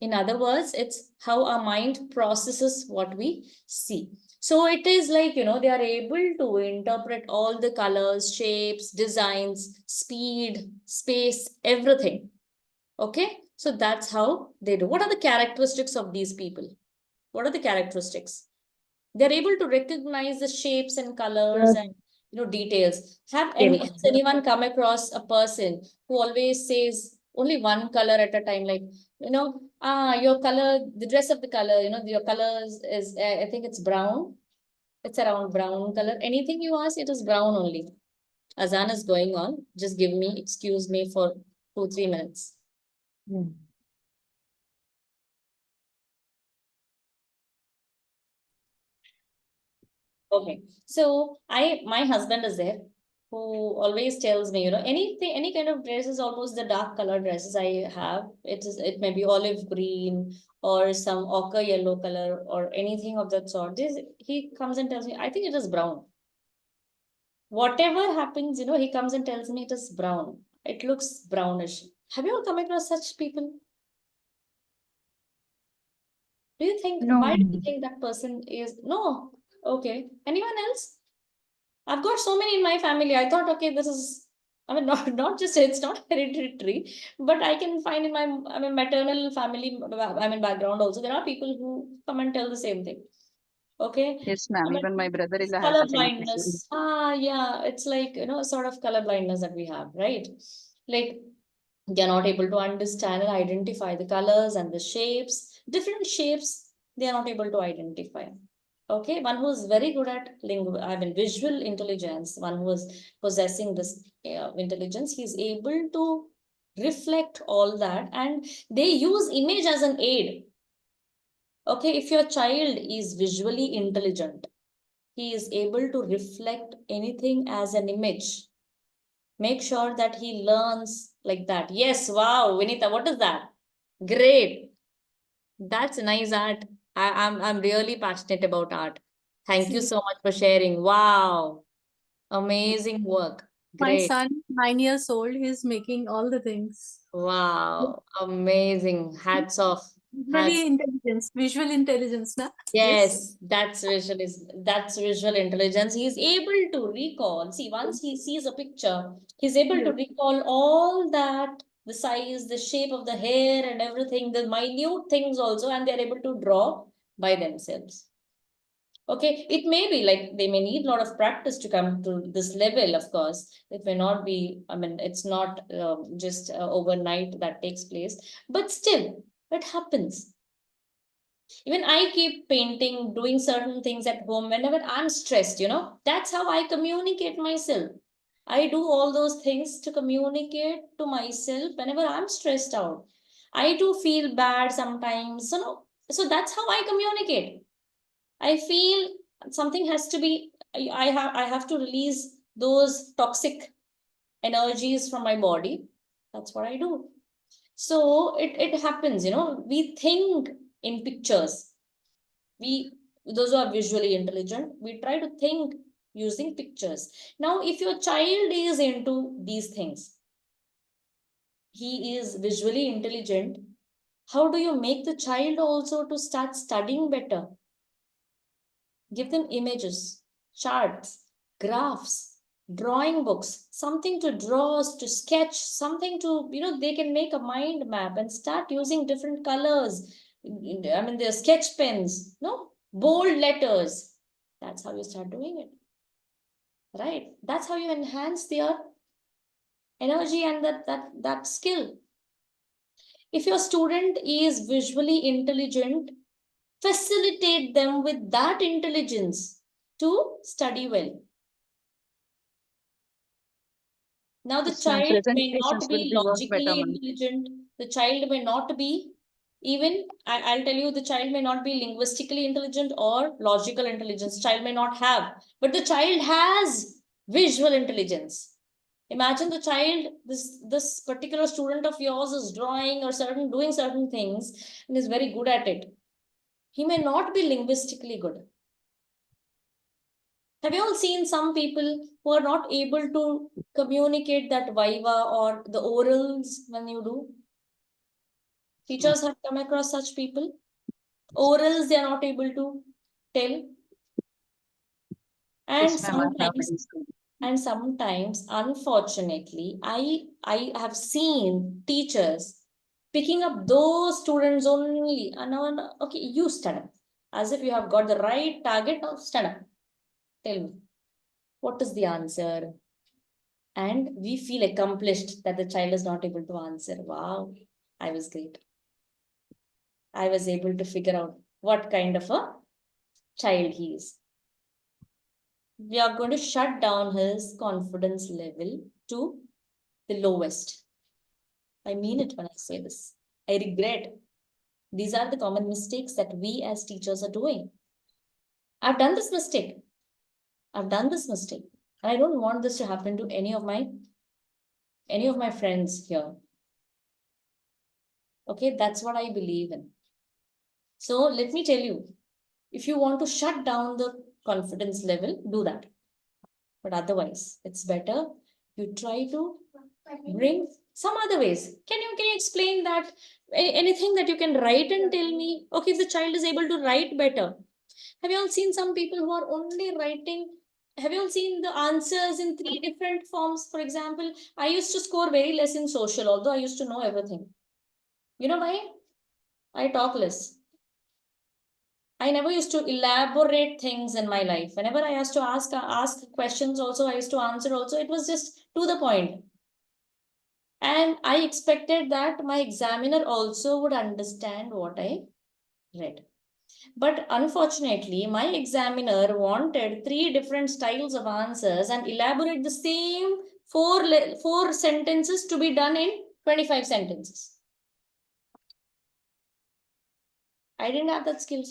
In other words, it's how our mind processes what we see. So it is like, they are able to interpret all the colors, shapes, designs, speed, space, everything. Okay? So that's how they do. What are the characteristics of these people? What are the characteristics? They're able to recognize the shapes and colors and details. Has anyone come across a person who always says only one color at a time, like your color, the dress of the color, your colors is I think it's brown. It's around brown color. Anything you ask, it is brown only. Azan is going on. Just excuse me for 2-3 minutes. Okay, so my husband is there, who always tells me, any kind of dresses, almost the dark color dresses I have, it may be olive green or some ochre yellow color or anything of that sort. He comes and tells me, I think it is brown. Whatever happens, he comes and tells me it is brown. It looks brownish. Have you all come across such people? Do you think, No. why do you think that person is, no? Okay, anyone else? I've got so many in my family. I thought, okay, this is, not just, it's not hereditary, but I can find in my, maternal family, background also, there are people who come and tell the same thing. Okay. Yes, ma'am. Even my brother-in-law has Color the same issue. blindness. Yeah, it's like, sort of color blindness that we have, right? Like, they're not able to understand and identify the colors and the shapes, different shapes, they are not able to identify. Okay, one who is very good at visual intelligence, one who is possessing this intelligence, he's able to reflect all that, and they use image as an aid. Okay, if your child is visually intelligent, he is able to reflect anything as an image. Make sure that he learns like that. Yes, wow, Vinita, what is that? Great. That's nice art. I'm really passionate about art. Thank you so much for sharing. Wow. Amazing work. My Great. son, 9 years old, he's making all the things. Wow. Amazing. Hats off. Visual intelligence, na? Yes, that's visual intelligence. He's able to recall. See, once he sees a picture, he's able to recall all that, the size, the shape of the hair and everything, the minute things also, and they're able to draw by themselves. Okay, it may be like they may need a lot of practice to come to this level, of course. It may not be, it's not just overnight that takes place, but still, it happens. Even I keep painting, doing certain things at home whenever I'm stressed, that's how I communicate myself. I do all those things to communicate to myself whenever I'm stressed out. I do feel bad sometimes. So that's how I communicate. I feel something has to be, I have to release those toxic energies from my body. That's what I do. So it happens, we think in pictures. Those who are visually intelligent, we try to think using pictures. Now, if your child is into these things, he is visually intelligent, how do you make the child also to start studying better? Give them images, charts, graphs, drawing books, something to draw, to sketch, something to, they can make a mind map and start using different colors, I mean, the sketch pens, no, bold letters. That's how you start doing it, right? That's how you enhance their energy and that skill. If your student is visually intelligent, facilitate them with that intelligence to study well. Now, the Yes, ma'am. child may Presentations not will be be work logically better, ma'am. intelligent. The child may not be even, I'll tell you, the child may not be linguistically intelligent or logical intelligence. Child may not have, but the child has visual intelligence. Imagine the child, this particular student of yours is drawing or doing certain things and is very good at it. He may not be linguistically good. Have you all seen some people who are not able to communicate that viva or the orals when you do? Teachers have come across such people. Orals they are not able to tell. And Yes, ma'am. I have sometimes, unfortunately, I have seen teachers picking up those students only. And now, okay, you stand up. As if you have got the right target. Now stand up. Tell me, what is the answer? And we feel accomplished that the child is not able to answer. Wow, I was great. I was able to figure out what kind of a child he is. We are going to shut down his confidence level to the lowest. I mean it when I say this. I regret. These are the common mistakes that we as teachers are doing. I've done this mistake. And I don't want this to happen to any of my friends here. Okay, that's what I believe in. So let me tell you, if you want to shut down the confidence level, do that. But otherwise, it's better you try to bring some other ways. Can you explain that? Anything that you can write and tell me? Okay, if the child is able to write better. Have you all seen some people who are only writing? Have you all seen the answers in 3 different forms? For example, I used to score very less in social, although I used to know everything. You know why? I talk less. I never used to elaborate things in my life. Whenever I used to ask questions also, I used to answer also. It was just to the point. And I expected that my examiner also would understand what I read. But unfortunately, my examiner wanted 3 different styles of answers and elaborate the same four sentences to be done in 25 sentences. I didn't have that skill.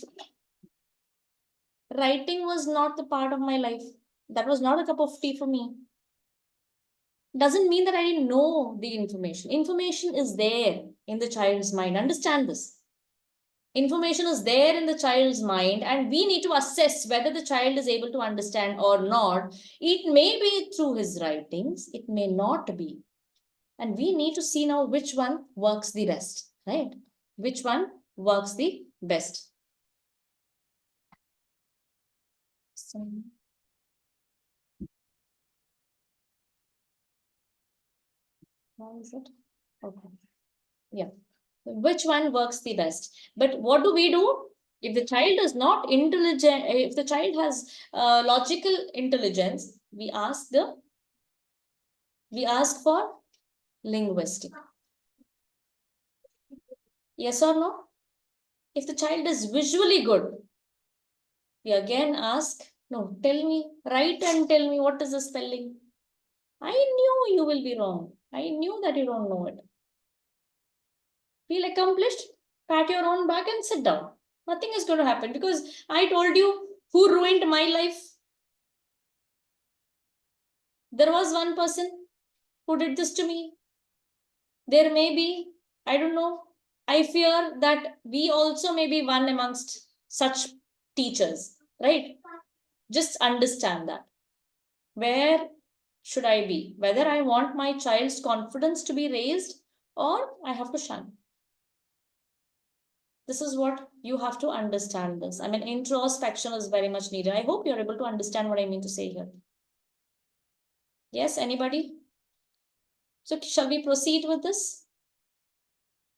Writing was not the part of my life. That was not a cup of tea for me. Doesn't mean that I didn't know the information. Information is there in the child's mind. Understand this. Information is there in the child's mind, and we need to assess whether the child is able to understand or not. It may be through his writings, it may not be. And we need to see now which one works the best, right? Which one works the best. So, how is it? Okay. Yeah. Which one works the best? But what do we do? If the child is not intelligent, if the child has logical intelligence, we ask for linguistic. Yes or no? If the child is visually good, we again ask, no, tell me, write and tell me what is the spelling. I knew you will be wrong. I knew that you don't know it. Feel accomplished? Pat your own back and sit down. Nothing is going to happen because I told you who ruined my life. There was one person who did this to me. There may be, I don't know. I fear that we also may be one amongst such teachers, right? Just understand that. Where should I be? Whether I want my child's confidence to be raised or I have to shun. This is what you have to understand this. I mean, introspection is very much needed. I hope you're able to understand what I mean to say here. Yes, anybody? So shall we proceed with this?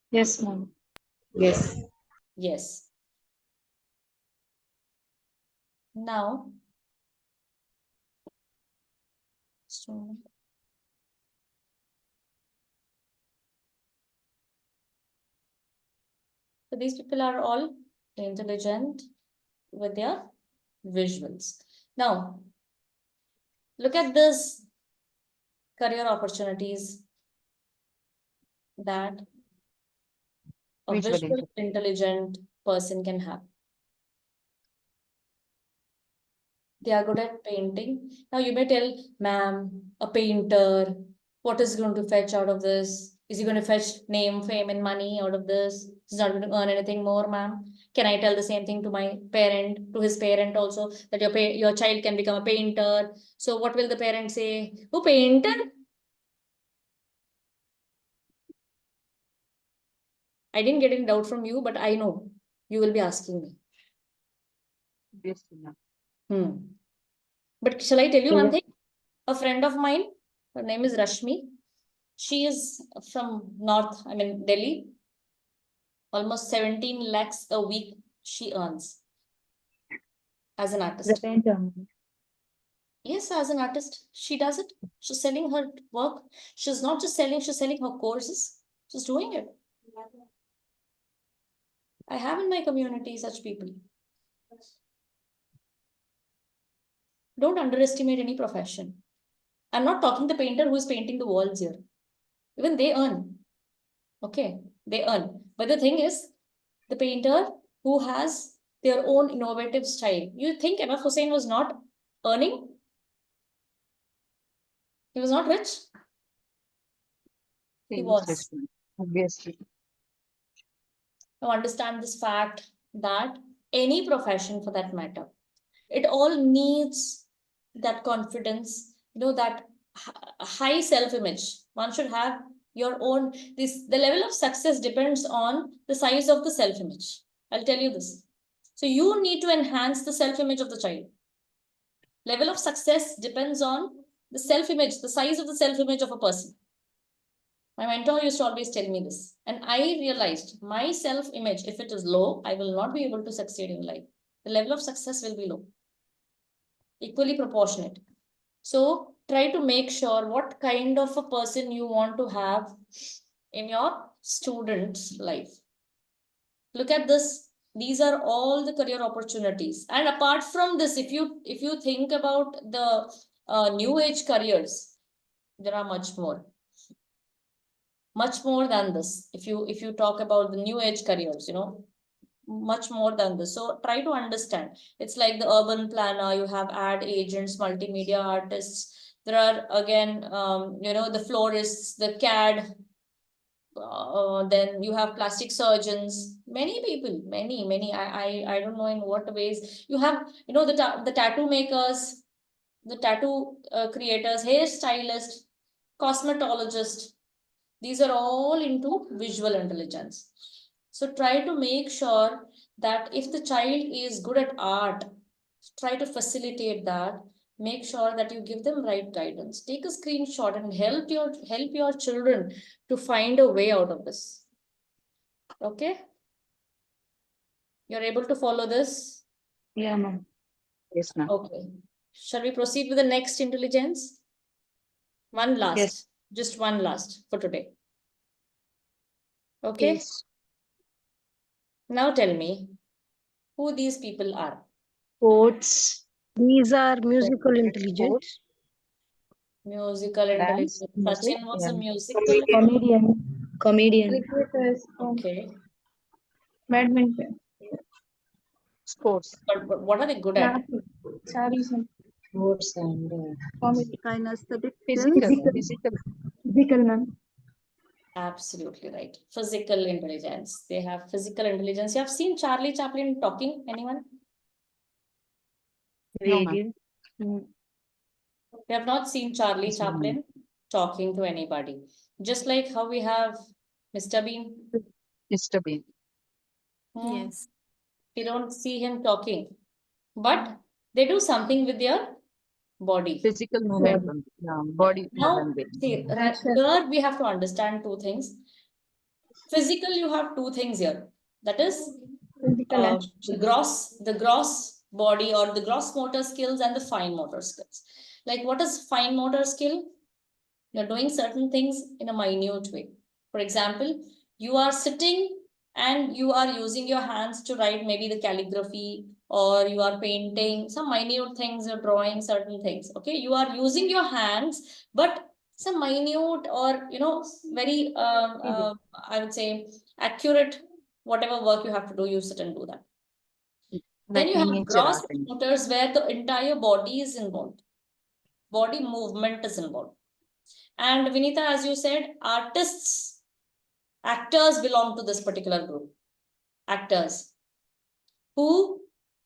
Yes, ma'am. Yes. Yes. Now, so these people are all intelligent with their visuals. Now, look at this career opportunities that a Visual visual intelligent person can have. They are good at painting. Now you may tell, ma'am, a painter, what is going to fetch out of this? Is he going to fetch name, fame, and money out of this? He's not going to earn anything more, ma'am. Can I tell the same thing to my parent, to his parent also, that your child can become a painter? So what will the parent say? Who painter? I didn't get any doubt from you, but I know you will be asking me. Obviously, ma'am. But shall I tell you one Yes. thing? A friend of mine, her name is Rashmi. She is from North, Delhi. Almost 17 lakhs a week she earns as an The artist. painter. Yes, as an artist, she does it. She's selling her work. She's not just selling, she's selling her courses. She's doing it. I have in my community such people. Don't underestimate any profession. I'm not talking the painter who is painting the walls here. Even they earn. Okay, they earn. But the thing is, the painter who has their own innovative style. You think MF Hussain was not earning? He was not rich? He was. Obviously. Now understand this fact that any profession for that matter, it all needs that confidence, that high self-image. One should have your own, the level of success depends on the size of the self-image. I'll tell you this. So you need to enhance the self-image of the child. Level of success depends on the self-image, the size of the self-image of a person. My mentor used to always tell me this. And I realized my self-image, if it is low, I will not be able to succeed in life. The level of success will be low. Equally proportionate. So try to make sure what kind of a person you want to have in your student's life. Look at this. These are all the career opportunities. And apart from this, if you think about the new age careers, there are much more than this. If you talk about the new age careers, much more than this. So try to understand. It's like the urban planner, you have ad agents, multimedia artists. There are again, the florists, the CAD, then you have plastic surgeons, many people, many. I don't know in what ways. You have, the tattoo makers, the tattoo creators, hairstylists, cosmetologists. These are all into visual intelligence. So try to make sure that if the child is good at art, try to facilitate that. Make sure that you give them right guidance. Take a screenshot and help your children to find a way out of this. Okay? You're able to follow this? Yeah, ma'am. Yes, ma'am. Okay. Shall we proceed with the next intelligence? One last. Yes. Just one last for today. Okay? Yes. Now tell me who these people are. Sports. These are musical intelligence. Musical Dance, intelligence. music, Sachin was a yeah. musical. Comedian. Cricketers, Okay. badminton, Sports. But what are they good at? sarees and Sports and comedy. Kinesthetic Physical. skills. Physical. Physical, ma'am. Absolutely right. Physical intelligence. They have physical intelligence. You have seen Charlie Chaplin talking? Anyone? No, ma'am. Video. We have not seen Charlie Yes, ma'am. Chaplin talking to anybody. Just like how we have Mr. Bean. Mr. Bean. Yes. We don't see him talking, but they do something with their body. Physical movement. Yeah, body Now, language. see, here we have to understand two things. Physical, you have two things here. That is the gross body or the gross motor skills and the fine motor skills. Like, what is fine motor skill? You're doing certain things in a minute way. For example, you are sitting and you are using your hands to write maybe the calligraphy, or you are painting some minute things, you're drawing certain things. Okay, you are using your hands, but some minute or very I would say accurate, whatever work you have to do, you sit and do that. Then Like you have miniature gross art. motors where the entire body is involved, body movement is involved. And Vinita, as you said, artists, actors belong to this particular group. Actors who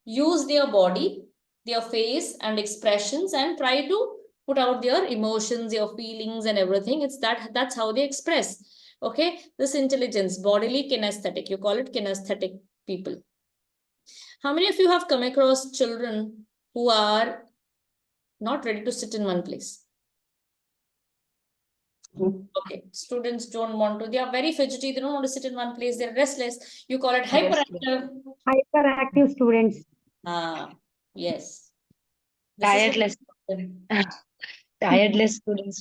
use their body, their face and expressions and try to put out their emotions, their feelings and everything. That's how they express. Okay, this intelligence, bodily kinesthetic, you call it kinesthetic people. How many of you have come across children who are not ready to sit in one place? Okay, students don't want to, they are very fidgety, they don't want to sit in one place, they're restless. You call it hyperactive. Hyperactive students. Yes. Tiredless. Tiredless students.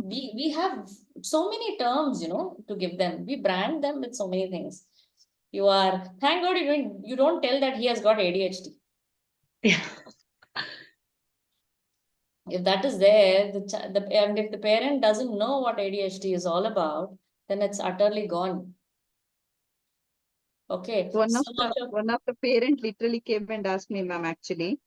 We have so many terms, to give them. We brand them with so many things. Thank God you don't tell that he has got ADHD. Yeah. If that is there, and if the parent doesn't know what ADHD is all about, then it's utterly gone. Okay. One of the parent literally came and asked me, ma'am, actually,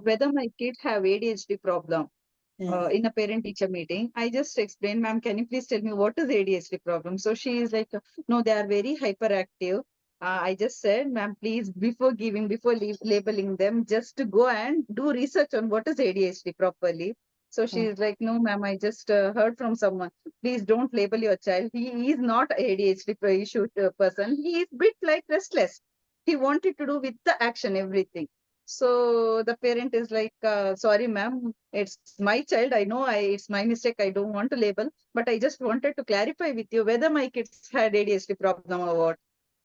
whether my kid have ADHD problem. In a parent teacher meeting, I just explained, ma'am, can you please tell me what is ADHD problem? So she is like, no, they are very hyperactive. I just said, ma'am, please, before labeling them, just to go and do research on what is ADHD properly. So she is like, no, ma'am, I just heard from someone. Please don't label your child. He is not ADHD issue person. He is bit like restless. He wanted to do with the action, everything. So the parent is like, sorry, ma'am, it's my child. I know it's my mistake. I don't want to label, but I just wanted to clarify with you whether my kids had ADHD problem or what.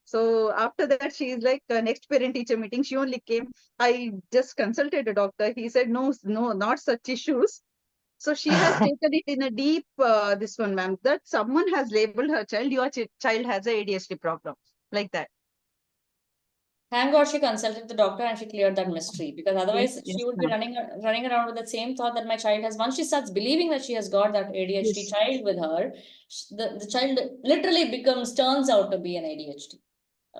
So after that, she is like, next parent teacher meeting, she only came. I just consulted a doctor. He said, no, not such issues. So she has taken it in a deep, this one, ma'am, that someone has labeled her child, your child has a ADHD problem, like that. Thank God she consulted the doctor and she cleared that mystery, because otherwise she would be running around with the same thought that my child has. Once she starts believing that she has got that ADHD child with her, the child literally turns out to be an ADHD.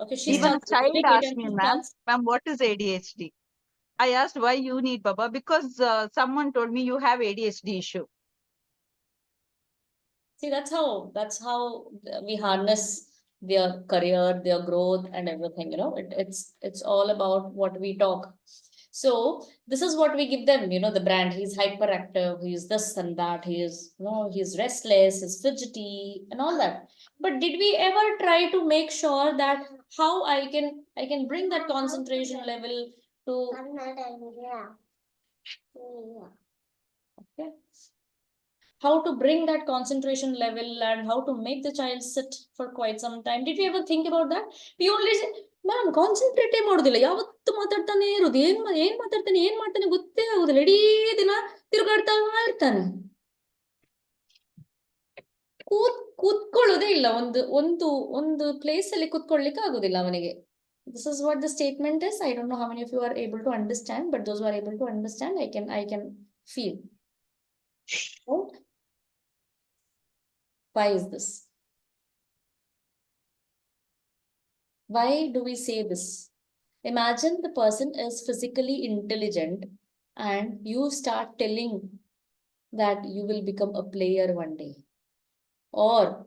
Okay, she Even starts a child believing it asked and me, she ma'am, starts. what is ADHD? I asked why you need Baba, because someone told me you have ADHD issue. See, that's how we harness their career, their growth, and everything. It's all about what we talk. So this is what we give them. The brand. He's hyperactive. He's this and that. He's restless. He's fidgety, and all that. But did we ever try to make sure that how I can bring that concentration level to? Okay. How to bring that concentration level and how to make the child sit for quite some time. Did we ever think about that? We only say, ma'am, concentrate ಮಾಡೋದಿಲ್ಲ ಯಾವತ್ತು ಮಾತಾಡ್ತಾನೆ ಇರೋದು ಏನ್ ಮಾಡ್ತಾನೆ ಗೊತ್ತೇ ಆಗೋದಿಲ್ಲ ಇಡೀ ದಿನ ತಿರುಗಾಡ್ತಾ ಇರ್ತಾನೆ ಕೂತ್ಕೊಳ್ಳೋದೇ ಇಲ್ಲ ಒಂದು ಪ್ಲೇಸ್ ಅಲ್ಲಿ ಕೂತ್ಕೊಳ್ಳಿಕ್ಕೆ ಆಗೋದಿಲ್ಲ ಅವನಿಗೆ. This is what the statement is. I don't know how many of you are able to understand, but those who are able to understand, I can feel. Right? Why is this? Why do we say this? Imagine the person is physically intelligent and you start telling that you will become a player one day, or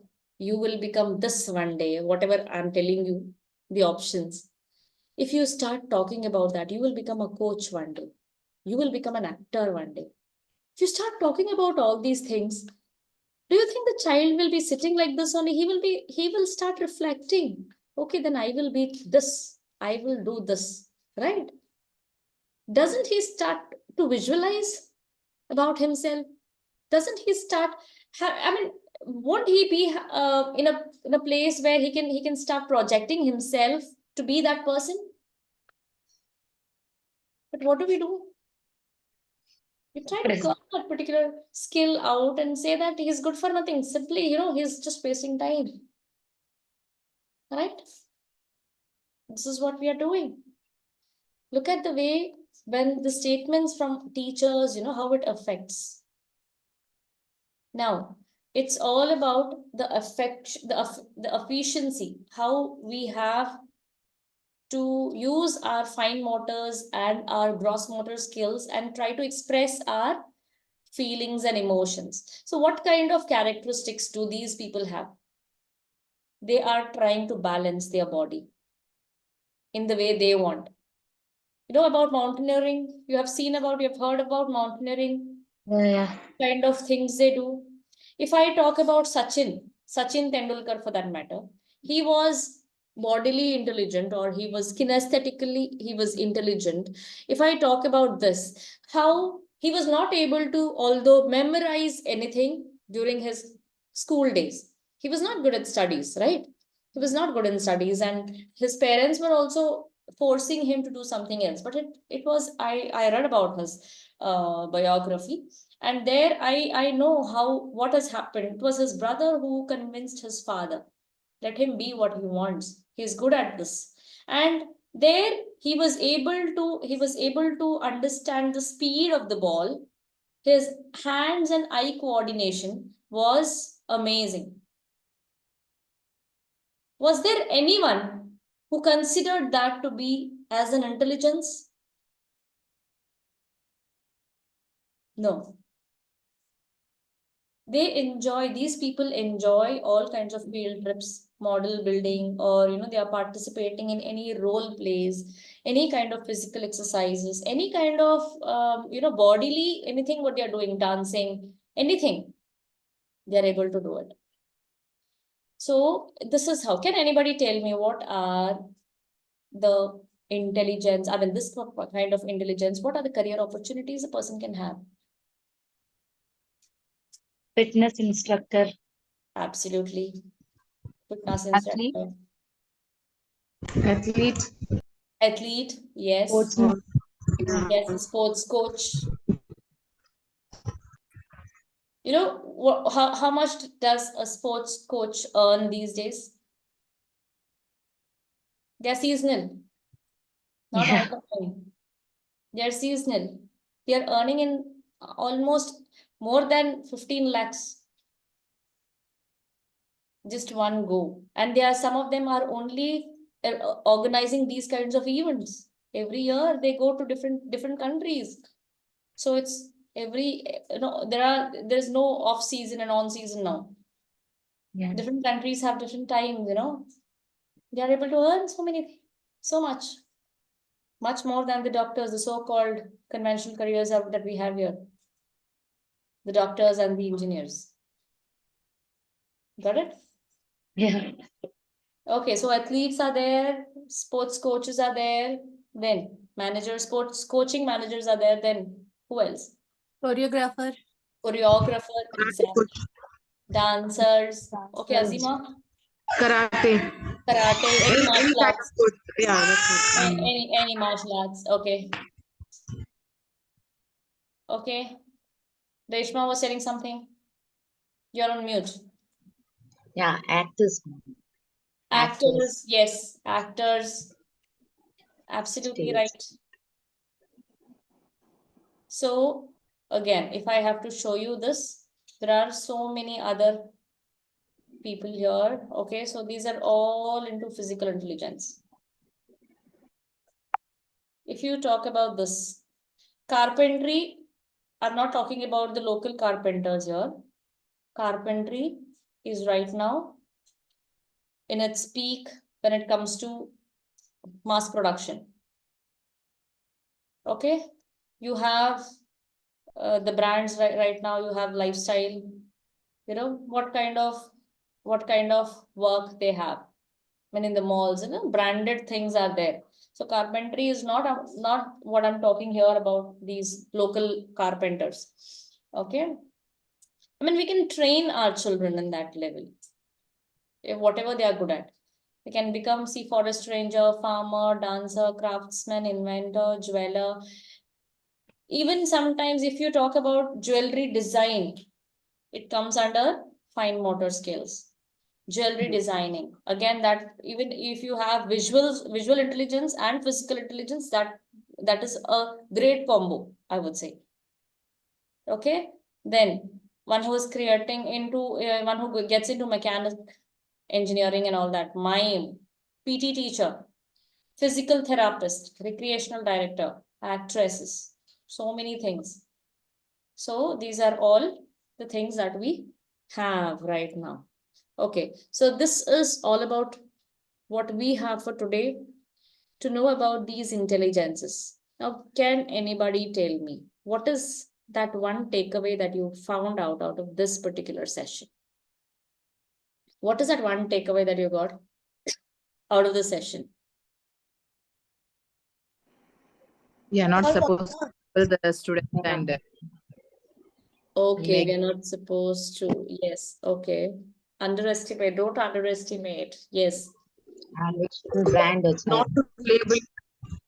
you will become this one day, whatever I'm telling you, the options. If you start talking about that, you will become a coach one day. You will become an actor one day. If you start talking about all these things, do you think the child will be sitting like this only? He will start reflecting. Okay, then I will be this. I will do this, right? Doesn't he start to visualize about himself? Doesn't he start? Won't he be in a place where he can start projecting himself to be that person. But what do? You try to curve that particular skill out and say that he's good for nothing. Simply, he's just wasting time. Right? This is what we are doing. Look at the way when the statements from teachers, how it affects. Now, it's all about the efficiency, how we have to use our fine motors and our gross motor skills and try to express our feelings and emotions. So what kind of characteristics do these people have? They are trying to balance their body in the way they want. About mountaineering, you have heard about mountaineering. Yeah. Kind of things they do. If I talk about Sachin Tendulkar for that matter, he was bodily intelligent, or he was kinesthetically, he was intelligent. If I talk about this, how he was not able to, although memorize anything during his school days. He was not good at studies, right? He was not good in studies, and his parents were also forcing him to do something else. But it was, I read about his biography, and there I know what has happened. It was his brother who convinced his father, let him be what he wants. He's good at this. And there he was able to understand the speed of the ball. His hands and eye coordination was amazing. Was there anyone who considered that to be as an intelligence? No. These people enjoy all kinds of field trips, model building, or they are participating in any role plays, any kind of physical exercises, any kind of bodily, anything what they are doing, dancing, anything, they are able to do it. So this is how. Can anybody tell me what are the intelligence, this kind of intelligence, what are the career opportunities a person can have? Fitness instructor. Absolutely. Fitness Athlete. instructor. Athlete, yes. Sportsman. Yes, sports coach. How much does a sports coach earn these days? They're seasonal. Not all the time. They're seasonal. They're earning in almost more than 15 lakhs. Just one go. And some of them are only organizing these kinds of events. Every year they go to different countries. So it's there's no off season and on season now. Yeah. Different countries have different times, they are able to earn so much more than the doctors, the so-called conventional careers that we have here, the doctors and the engineers. Got it? Yeah. Okay, so athletes are there, sports coaches are there, then managers, sports coaching managers are there, then who else? Choreographer. Exactly. Dancers. Okay, Azima. Karate. Any martial arts. Yeah, that's it. Any martial arts. Okay. Okay. Reshma was saying something. You're on mute. Yeah, actors. Actors, yes, actors. Absolutely right. So again, if I have to show you this, there are so many other people here. Okay, so these are all into physical intelligence. If you talk about this, carpentry, I'm not talking about the local carpenters here. Carpentry is right now in its peak when it comes to mass production. Okay, you have the brands right now, you have lifestyle, what kind of work they have. When in the malls, branded things are there. So carpentry is not what I'm talking here about, these local carpenters. Okay, we can train our children in that level, whatever they are good at. They can become, see, forest ranger, farmer, dancer, craftsman, inventor, jeweler. Even sometimes if you talk about jewelry design, it comes under fine motor skills. Jewelry designing, again, that even if you have visual intelligence and physical intelligence, that is a great combo, I would say. Okay, then one who is creating into one who gets into mechanic engineering and all that, mime, PT teacher, physical therapist, recreational director, actresses, so many things. So these are all the things that we have right now. Okay, so this is all about what we have for today to know about these intelligences. Now, can anybody tell me what is that one takeaway that you found out of this particular session? What is that one takeaway that you got out of the session? We are not supposed to label the student and Okay, make- we are not supposed to. Yes, okay. Underestimate, don't underestimate. Yes. brand a child.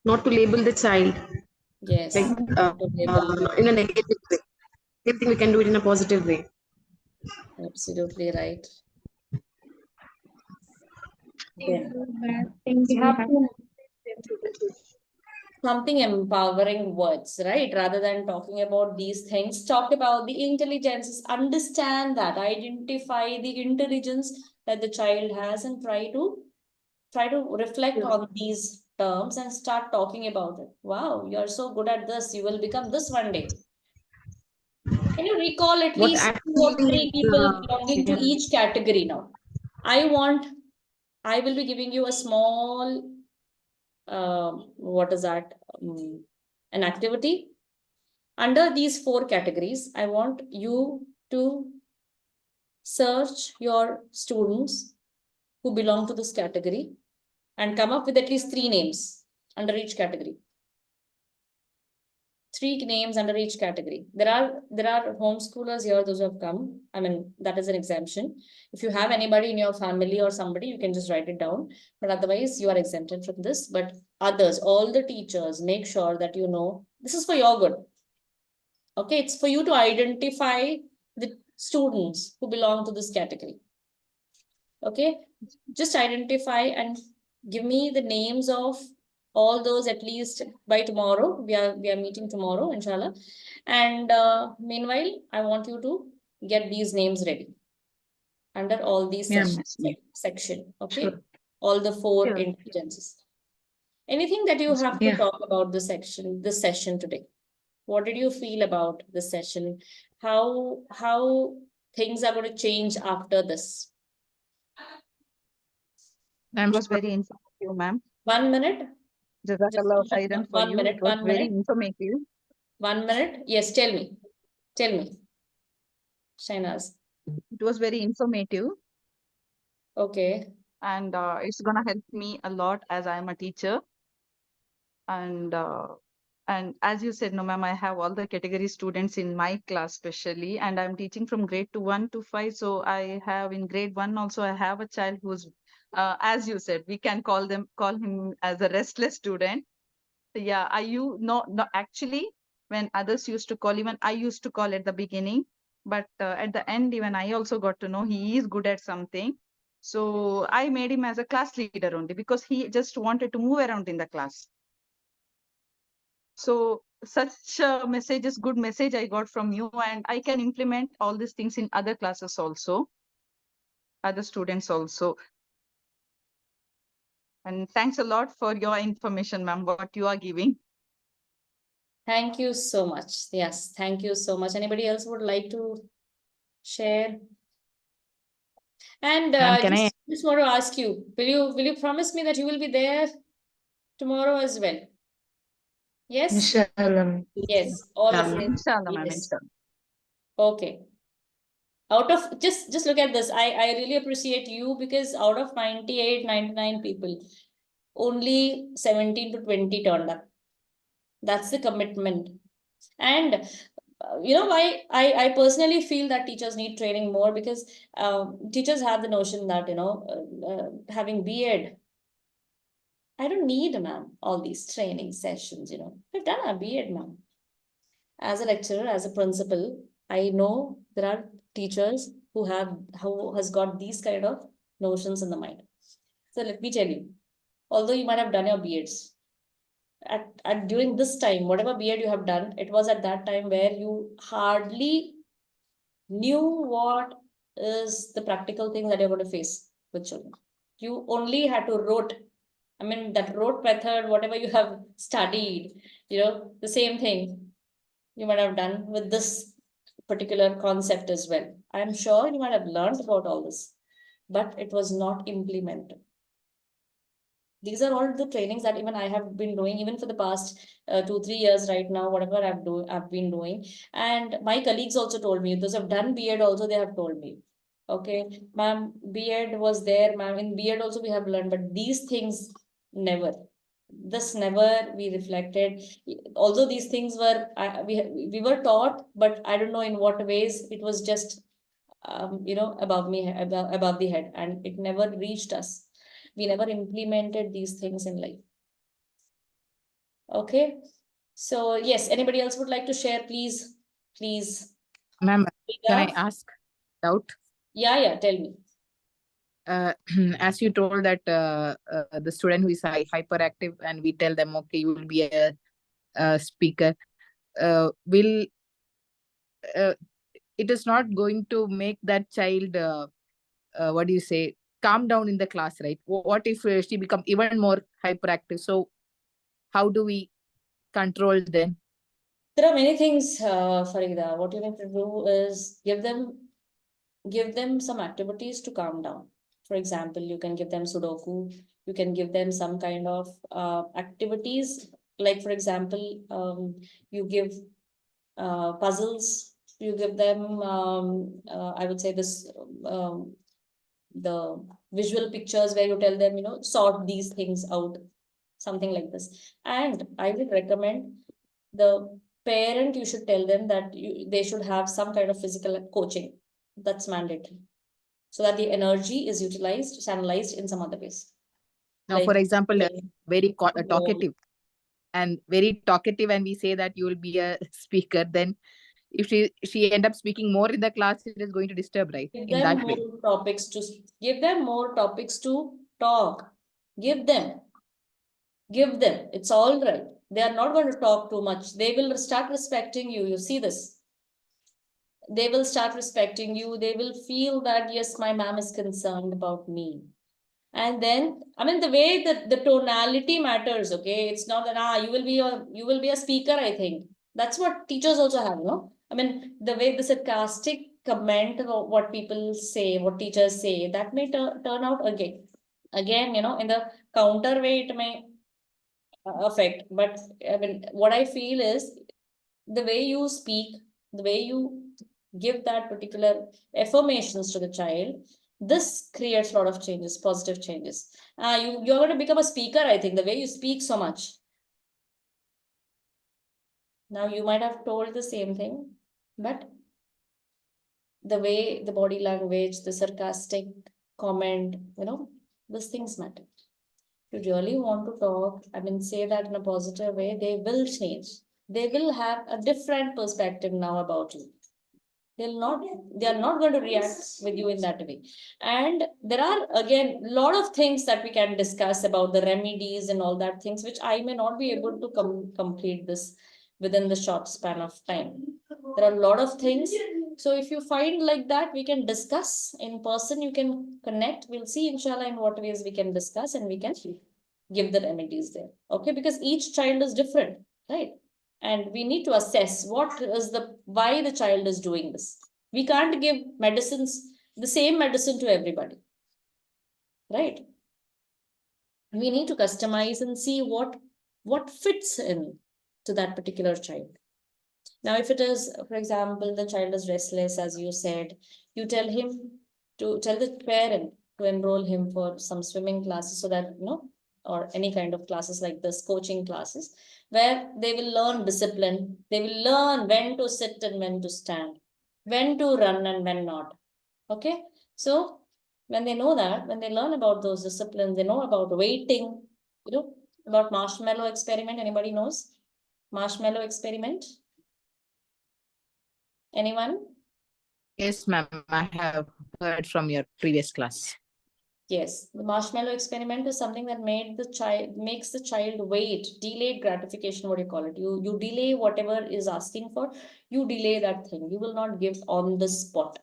Not to label the child Yes. like Not to label. in a negative way. Everything we can do it in a positive way. Absolutely right. Then We have to something empowering words, right? Rather than talking about these things, talk about the intelligences, understand that, identify the intelligence that the child has, and try to reflect on these terms and start talking about it. Wow, you are so good at this, you will become this one day. Can you recall at What least 2 or 3 actually people belonging to each category now? I will be giving you a small what is that? An activity. Under these 4 categories, I want you to search your students who belong to this category and come up with at least 3 names under each category. 3 names under each category. There are homeschoolers here, those who have come. I mean, that is an exemption. If you have anybody in your family or somebody, you can just write it down. But otherwise, you are exempted from this. But others, all the teachers, make sure that you know this is for your good. Okay, it's for you to identify the students who belong to this category. Okay, just identify and give me the names of all those at least by tomorrow. We are meeting tomorrow, inshallah. And meanwhile, I want you to get these names ready under all these section. Okay, Sure. all the 4 Sure. intelligences. Anything that you have to talk about this session today? What did you feel about this session? How things are going to change after this? It was very informative, ma'am. 1 minute. Jazakallah khairan for 1 you. minute. It was 1 very minute. informative. 1 minute. Yes, tell me. Tell me. Shainaz. It was very informative, Okay. and it's gonna help me a lot as I am a teacher. And as you said, no, ma'am, I have all the category students in my class specially, and I'm teaching from grade to 1 to 5. So I have in grade 1 also, I have a child who's, as you said, we can call him as a restless student. Yeah, actually, when others used to call, even I used to call at the beginning, but at the end, even I also got to know he is good at something. So I made him as a class leader only because he just wanted to move around in the class. So such a message is good message I got from you, and I can implement all these things in other classes also, other students also. And thanks a lot for your information, ma'am, what you are giving. Thank you so much. Yes, thank you so much. Anybody else would like to share? And just want to ask you, will you promise me that you will be there tomorrow as well? Yes? Inshallah. Yes, all of you. Inshallah, ma'am. Yes. Inshallah. Okay. Out of just look at this. I really appreciate you because out of 98, 99 people, only 17 to 20 turned up. That's the commitment. And you know why I personally feel that teachers need training more, because teachers have the notion that, you know, having B.Ed, I don't need, ma'am, all these training sessions, you know. We've done our B.Ed, ma'am. As a lecturer, as a principal, I know there are teachers who has got these kind of notions in the mind. So let me tell you, although you might have done your B.Eds, at during this time, whatever B.Ed you have done, it was at that time where you hardly knew what is the practical thing that you're going to face with children. You only had to rote. I mean, that rote method, whatever you have studied, you know, the same thing you might have done with this particular concept as well. I'm sure you might have learned about all this, but it was not implemented. These are all the trainings that even I have been doing, even for the past 2-3 years right now, whatever I've been doing. And my colleagues also told me, those have done B.Ed also, they have told me, okay, ma'am, B.Ed was there, ma'am, in B.Ed also we have learned, but these things never. This never we reflected. Although these things were, we were taught, but I don't know in what ways. It was just, you know, above the head, and it never reached us. We never implemented these things in life. Okay, so yes, anybody else would like to share? Please. Ma'am, can I Yeah, ask doubt? yeah, tell me. As you told that the student who is hyperactive, and we tell them, okay, you will be a speaker, will it is not going to make that child, what do you say, calm down in the class, right? What if she become even more hyperactive? So how do we control them? There are many things, Farida. What you need to do is give them some activities to calm down. For example, you can give them Sudoku. You can give them some kind of activities. Like, for example, you give puzzles. You give them, I would say this, the visual pictures where you tell them, you know, sort these things out, something like this. And I would recommend the parent, you should tell them that they should have some kind of physical coaching. That's mandatory, so that the energy is utilized, channelized in some other ways. Now, Like, for example, very football. talkative and we say that you will be a speaker, then if she end up speaking more in the class, it is going to disturb, right? Give In them that way. give them more topics to talk. Give them. It's all right. They are not going to talk too much. They will start respecting you. You see this. They will start respecting you. They will feel that, yes, my ma'am is concerned about me. And then, I mean, the way that the tonality matters, okay? It's not that, you will be a speaker, I think. That's what teachers also have, no? I mean, the way the sarcastic comment of what people say, what teachers say, that may turn out again, you know, in the counter way, it may affect. But I mean, what I feel is the way you speak, the way you give that particular affirmations to the child, this creates a lot of changes, positive changes. You're going to become a speaker, I think, the way you speak so much. Now, you might have told the same thing, but the way, the body language, the sarcastic comment, you know, these things matter. If you really want to talk, I mean, say that in a positive way, they will change. They will have a different perspective now about you. They are not going to react with you in that way. And there are, again, a lot of things that we can discuss about the remedies and all that things, which I may not be able to complete this within the short span of time. There are a lot of things. So if you find like that, we can discuss in person, you can connect. We'll see, inshallah, in what ways we can discuss and we can give the remedies there. Okay, because each child is different, right? And we need to assess why the child is doing this. We can't give the same medicine to everybody, right? We need to customize and see what fits in to that particular child. Now, if it is, for example, the child is restless, as you said, you tell the parent to enroll him for some swimming classes, so that, you know, or any kind of classes like this, coaching classes, where they will learn discipline. They will learn when to sit and when to stand, when to run and when not. Okay. So when they know that, when they learn about those disciplines, they know about waiting, about marshmallow experiment. Anybody knows marshmallow experiment? Anyone? Yes, ma'am. I have heard from your previous class. Yes, the marshmallow experiment is something that makes the child wait, delayed gratification, what do you call it? You delay whatever is asking for, you delay that thing. You will not give on the spot.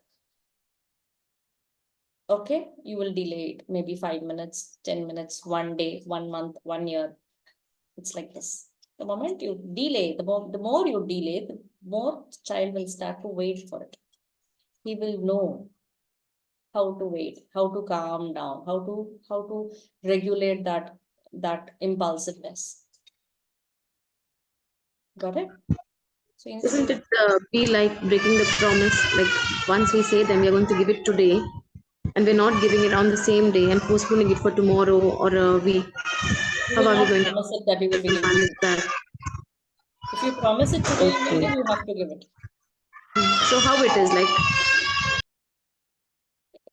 Okay, you will delay it, maybe 5 minutes, 10 minutes, 1 day, 1 month, 1 year. It's like this. The moment you delay, the more you delay, the more the child will start to wait for it. He will know how to wait, how to calm down, how to regulate that impulsiveness. Got it? So Isn't it be like breaking the promise? Like once we say them, we're going to give it today, and we're not giving it on the same day and postponing it for tomorrow or a week. How are we going to promise it that you will be giving manage it? that? If you promise it today, Okay. you have to give it. So how it is like?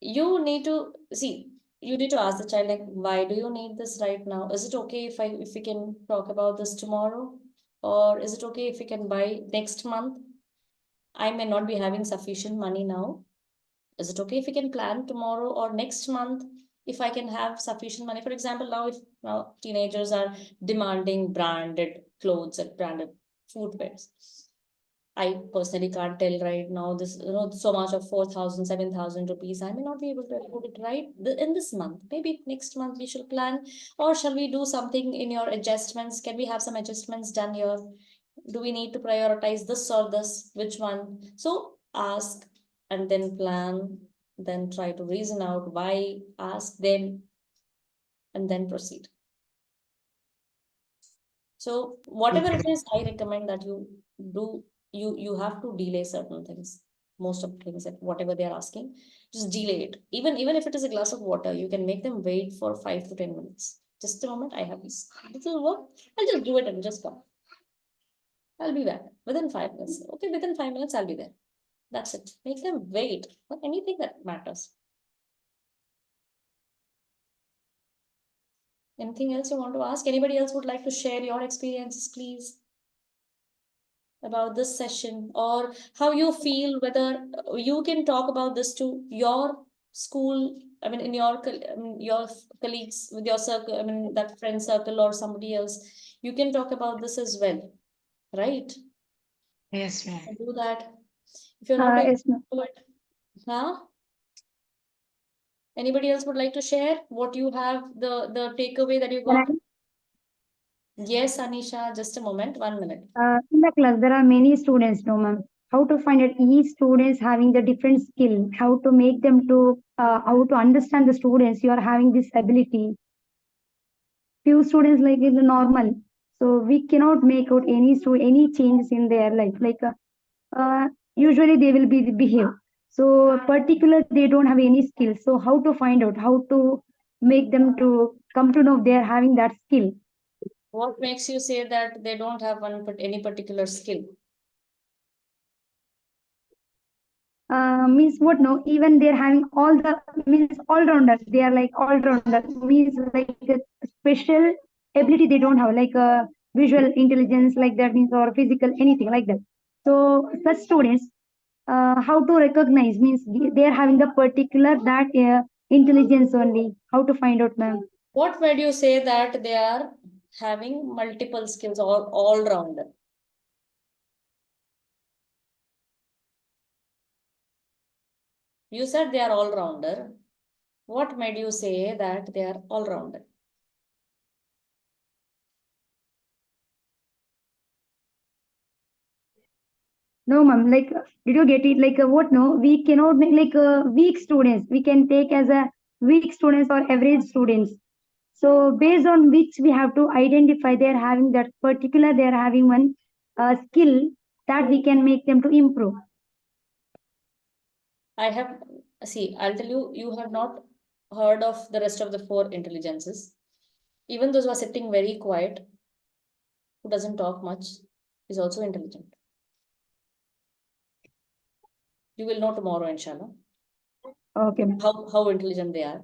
You need to see. You need to ask the child, like, why do you need this right now? Is it okay if we can talk about this tomorrow, or is it okay if we can buy next month? I may not be having sufficient money now. Is it okay if we can plan tomorrow or next month? If I can have sufficient money, for example, now teenagers are demanding branded clothes and branded footwears. I personally can't tell right now this, so much of 4,000, 7,000 rupees. I may not be able to afford it right in this month. Maybe next month we should plan, or shall we do something in your adjustments? Can we have some adjustments done here? Do we need to prioritize this or this? Which one? So ask and then plan, then try to reason out why, ask them, and then proceed. So whatever it is, I recommend that you do, you have to delay certain things. Most of the things that whatever they're asking, just delay it. Even if it is a glass of water, you can make them wait for 5 to 10 minutes. Just a moment, I have this will work. I'll just do it and just come. I'll be back within 5 minutes. Okay, within 5 minutes, I'll be there. That's it. Make them wait for anything that matters. Anything else you want to ask? Anybody else would like to share your experiences, please, about this session, or how you feel, whether you can talk about this to your school, I mean, in your colleagues, with your circle, I mean, that friend circle or somebody else, you can talk about this as well, right? Yes, ma'am. Do that. If you're not Yes, able to do it, huh? Anybody else would like to share what you have, the takeaway that you got? Yes, Anisha, just a moment, 1 minute. In the class, there are many students, no ma'am. How to find out each students having the different skill, how to make them to, how to understand the students, you are having this ability. Few students like is normal. So we cannot make out any changes in their life. Like usually they will be behave. So particular they don't have any skill. So how to find out, how to make them to come to know they are having that skill. What makes you say that they don't have any particular skill? Means what? No, even they're having all the means all rounder. They are like all rounder. Means like a special ability they don't have, like a visual intelligence, like that means, or physical anything like that. So such students, how to recognize means they are having the particular that intelligence only. How to find out, ma'am? What made you say that they are having multiple skills or all rounder? You said they are all rounder. What made you say that they are all rounder? No, ma'am. Like, did you get it? Like, what? No, we cannot make like weak students. We can take as a weak students or average students. So based on which we have to identify they are having that particular, they are having one skill that we can make them to improve. I'll tell you, you have not heard of the rest of the 4 intelligences. even those who are sitting very quiet, who doesn't talk much, is also intelligent. You will know tomorrow, inshallah, Okay, ma'am. how intelligent they are.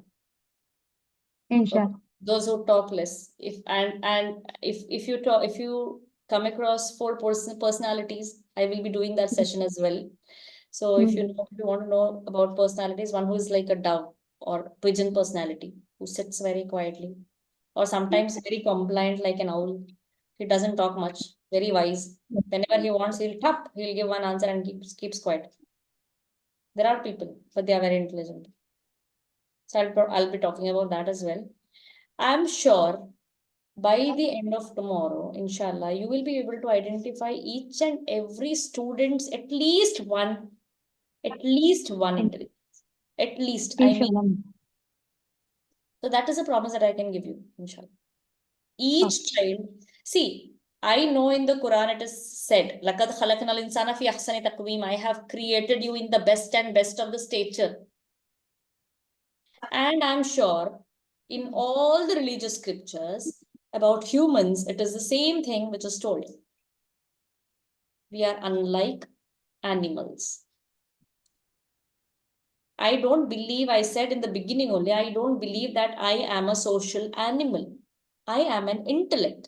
Inshallah. Those who talk less. If you come across 4 personalities, I will be doing that session as well. So if you want to know about personalities, one who is like a dove or pigeon personality, who sits very quietly, or sometimes very compliant like an owl. He doesn't talk much, very wise. Whenever he wants, he'll give one answer and keeps quiet. There are people, but they are very intelligent. So I'll be talking about that as well. I'm sure by the end of tomorrow, inshallah, you will be able to identify each and every student's at least one intelligence. At least, I mean. Inshallah. So that is a promise that I can give you, inshallah. Each child, see, I know in the Quran it is said, لَقَدْ خَلَقْنَا الْإِنسَانَ فِي أَحْسَنِ تَقْوِيمٍ. I have created you in the best and best of the stature. And I'm sure in all the religious scriptures about humans, it is the same thing which is told. We are unlike animals. I don't believe, I said in the beginning only, I don't believe that I am a social animal. I am an intellect.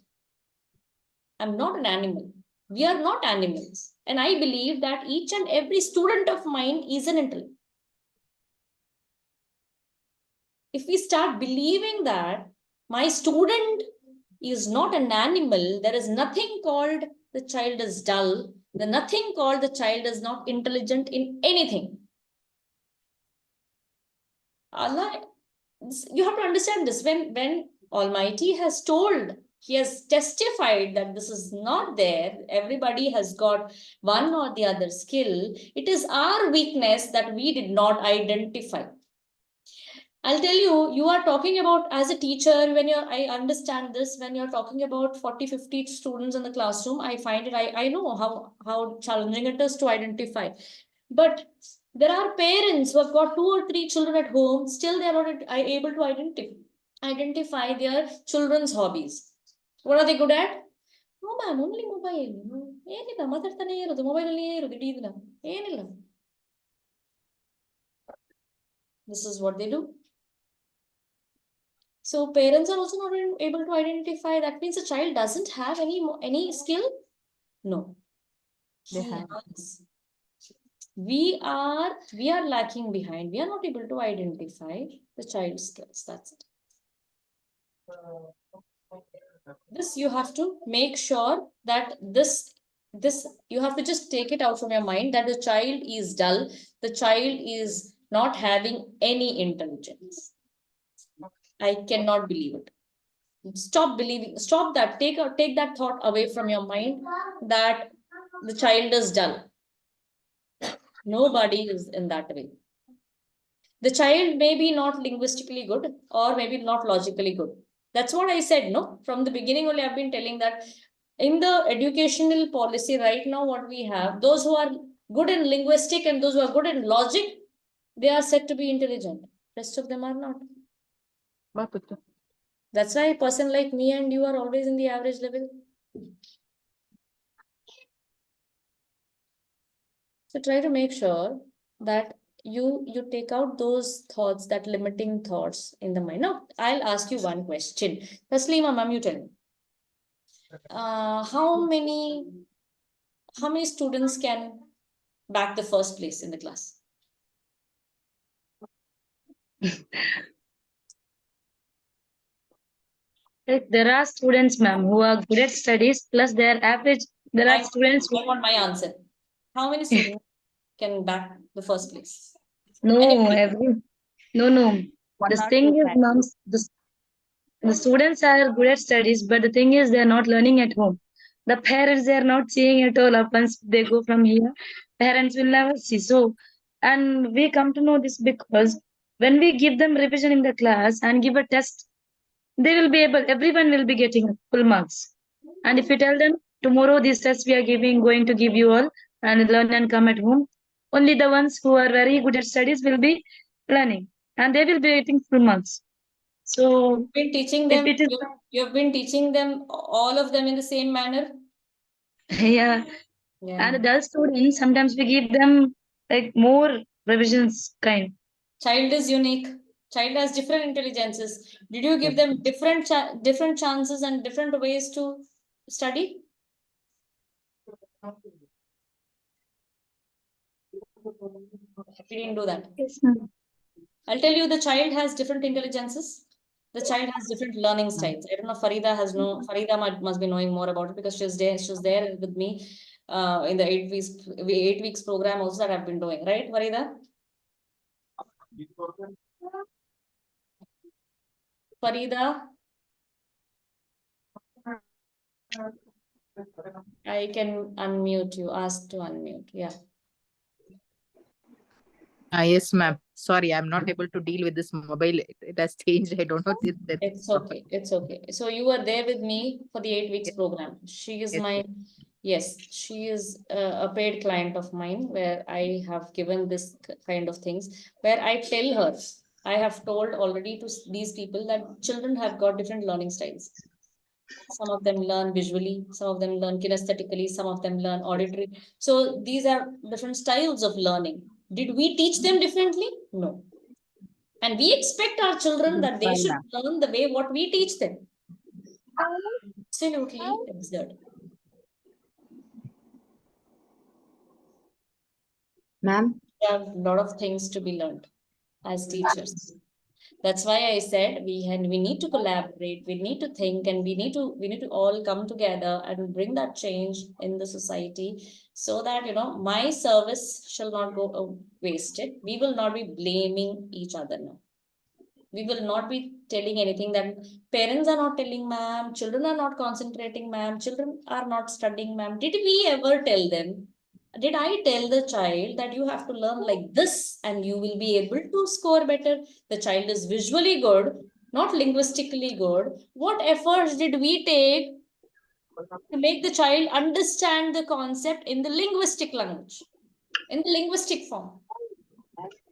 I'm not an animal. We are not animals. And I believe that each and every student of mine is an intellect. If we start believing that my student is not an animal, there is nothing called the child is dull, there's nothing called the child is not intelligent in anything. Allah, you have to understand this. When Almighty has told, He has testified that this is not there, everybody has got one or the other skill, it is our weakness that we did not identify. I'll tell you, you are talking about as a teacher, I understand this, when you're talking about 40, 50 students in the classroom, I find it, I know how challenging it is to identify. But there are parents who have got 2 or 3 children at home, still they are not able to identify their children's hobbies. What are they good at? No, ma'am, only mobile. This is what they do. So parents are also not able to identify. That means the child doesn't have any skill. No, he has. We are lacking behind. We are not able to identify the child's skills. That's it. This you have to make sure that this you have to just take it out from your mind that the child is dull. The child is not having any intelligence. I cannot believe it. Stop believing. Stop that. Take that thought away from your mind that the child is dull. Nobody is in that way. The child may be not linguistically good or maybe not logically good. That's what I said, no? From the beginning only I've been telling that in the educational policy right now, what we have, those who are good in linguistic and those who are good in logic, they are said to be intelligent. Rest of them are not. That's why a person like me and you are always in the average level. So try to make sure that you take out those thoughts, that limiting thoughts in the mind. Now, I'll ask you one question. Taslima, ma'am, you tell me. How many students can back the first place in the class? Like, there are students, ma'am, who are good at studies, plus their average. There are students who I want my answer. How many students can back the first place? no. The thing is, ma'am, the students are good at studies, but the thing is, they are not learning at home. The parents, they are not seeing at all. Once they go from here, parents will never see. So, and we come to know this because when we give them revision in the class and give a test, they will be able, everyone will be getting full marks. And if you tell them tomorrow these tests we are going to give you all and learn and come at home, only the ones who are very good at studies will be learning and they will be getting full marks. So Been teaching it, them, it is you've been teaching them, all of them in the same manner? yeah. Yeah. And the students, sometimes we give them like more revisions kind. Child is unique. Child has different intelligences. Did you give them different chances and different ways to study? We didn't do that. Yes, ma'am. I'll tell you, the child has different intelligences. The child has different learning styles. I don't know. Farida must be knowing more about it because she's there with me in the 8 weeks program also that I've been doing, right, Farida? Farida, I can unmute you. Ask to unmute. Yeah. Yes, ma'am. Sorry, I'm not able to deal with this mobile. It has changed. I don't know if It's okay. It's okay. So you were there with me for the 8 weeks program. She is she is a paid client of mine where I have given this kind of things where I tell her, I have told already to these people that children have got different learning styles. Some of them learn visually, some of them learn kinesthetically, some of them learn auditory. So these are different styles of learning. Did we teach them differently? No. And we expect our children that they should learn the way what we teach them. Absolutely absurd. Ma'am? We have a lot of things to be learned as teachers. That's why I said we need to collaborate, we need to think, and we need to all come together and bring that change in the society so that my service shall not go wasted. We will not be blaming each other now. We will not be telling anything that parents are not telling, ma'am, children are not concentrating, ma'am, children are not studying, ma'am. Did we ever tell them? Did I tell the child that you have to learn like this and you will be able to score better? The child is visually good, not linguistically good. What efforts did we take to make the child understand the concept in the linguistic language, in the linguistic form?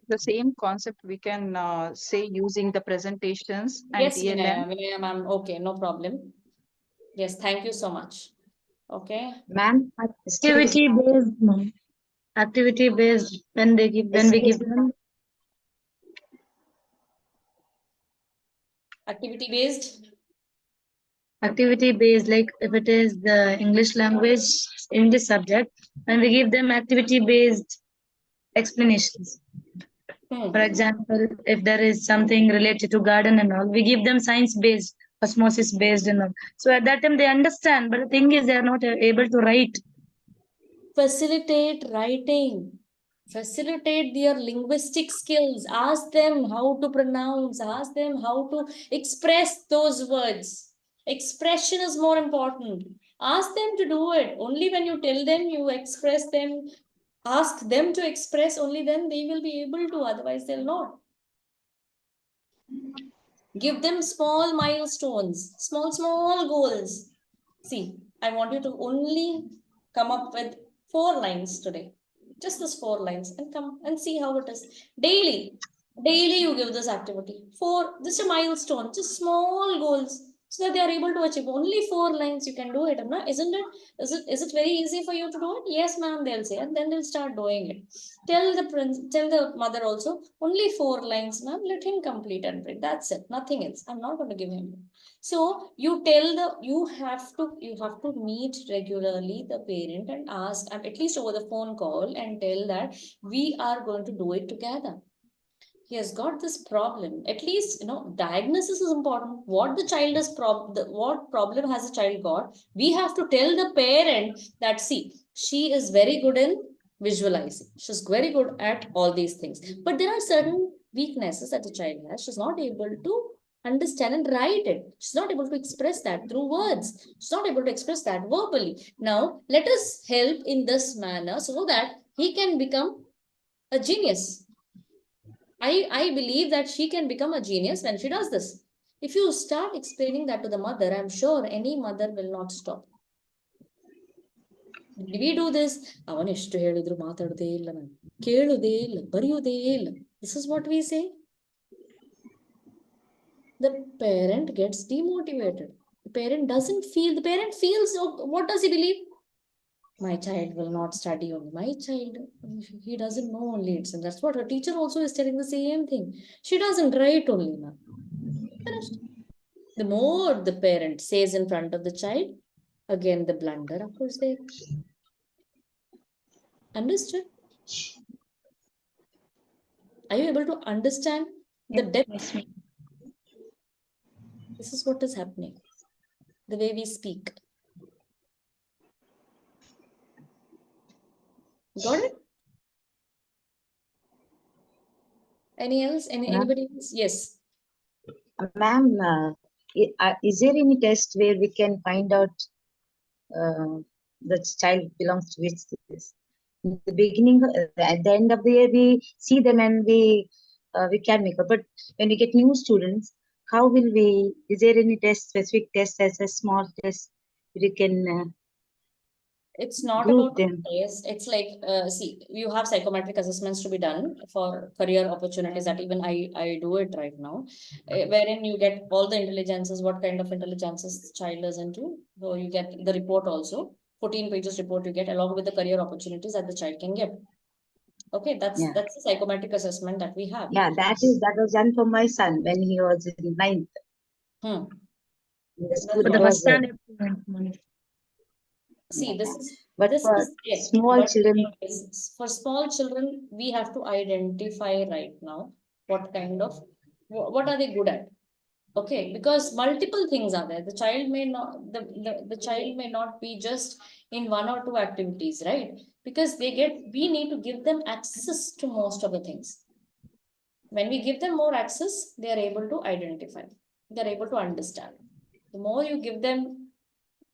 The same concept we can say using the presentations and Yes, TLM. Vinaya ma'am. Okay, no problem. Yes, thank you so much. Okay. Ma'am, activity based, ma'am. Activity based when we give them Activity based. activity based, like if it is the English language, English subject, and we give them activity based explanations. For example, if there is something related to garden and all, we give them science based, osmosis based and all. So at that time they understand, but the thing is they are not able to write. Facilitate writing. Facilitate their linguistic skills. Ask them how to pronounce. Ask them how to express those words. Expression is more important. Ask them to do it. Only when you tell them, you express them, ask them to express, only then they will be able to, otherwise they'll not. Give them small milestones, small goals. See, I want you to only come up with 4 lines today. Just this 4 lines, and come and see how it is. Daily you give this activity. 4, just a milestone, just small goals, so that they are able to achieve. Only 4 lines you can do it, Amna, isn't it? Is it very easy for you to do it? Yes, ma'am, they'll say, and then they'll start doing it. Tell the mother also, only 4 lines, ma'am, let him complete and bring. That's it, nothing else. I'm not going to give him. So you have to meet regularly the parent and ask, at least over the phone call, and tell that we are going to do it together. He has got this problem. At least, diagnosis is important. What the child is what problem has the child got? We have to tell the parent that, see, she is very good in visualizing. She's very good at all these things. But there are certain weaknesses that the child has. She's not able to understand and write it. She's not able to express that through words. She's not able to express that verbally. Now, let us help in this manner so that he can become a genius. I believe that she can become a genius when she does this. If you start explaining that to the mother, I'm sure any mother will not stop. Did we do this? This is what we say. the parent gets demotivated. The parent feels, oh, what does he believe? My child will not study only. My child, he doesn't know only it's, and that's what her teacher also is telling the same thing. She doesn't write only now. Finished. The more the parent says in front of the child, again the blunder occurs there. Understood? Are you able to understand the depth? Yes, ma'am. This is what is happening. The way we speak. Got it? Any else? Anybody else? Yes. Ma'am, is there any test where we can find out the child belongs to which this? In the beginning, at the end of the year, we see them and we can make up. But when we get new students, how will we? Is there any test, specific test, as a small test we can? It's not group about them. yes. It's like see, you have psychometric assessments to be done for career opportunities that even I do it right now, wherein you get all the intelligences, what kind of intelligences the child is into. So you get the report also, 14 pages report you get along with the career opportunities that the child can get. Okay, that's Yeah. the psychometric assessment that we have. Yeah, that was done for my son when he was in 9th. In the school, For the it first was, standard. See, this is but this for is it. small But children, for small children, we have to identify right now what kind of what are they good at. Okay, because multiple things are there. The child may not the child may not be just in one or two activities, right? Because we need to give them access to most of the things. When we give them more access, they are able to identify, they're able to understand. The more you give them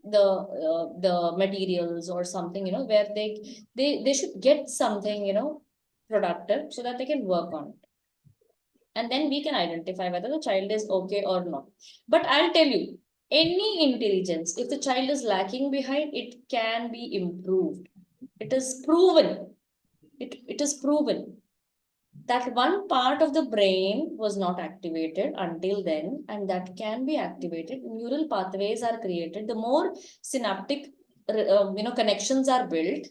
the materials or something, where they should get something, productive so that they can work on it. And then we can identify whether the child is okay or not. But I'll tell you, any intelligence, if the child is lacking behind, it can be improved. It is proven. It is proven that one part of the brain was not activated until then, and that can be activated. Neural pathways are created. The more synaptic connections are built,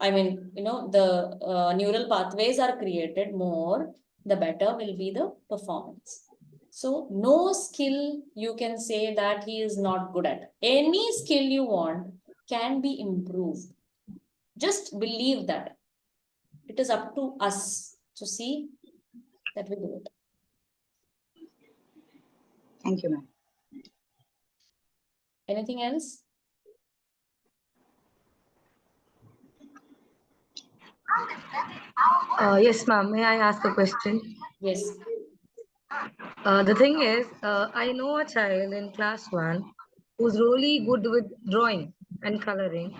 I mean, the neural pathways are created more, the better will be the performance. So no skill you can say that he is not good at. Any skill you want can be improved. Just believe that. It is up to us to see that we do it. thank you, ma'am. Anything else? Yes, ma'am. May I ask a question? Yes. The thing is, I know a child in class 1 who's really good with drawing and coloring,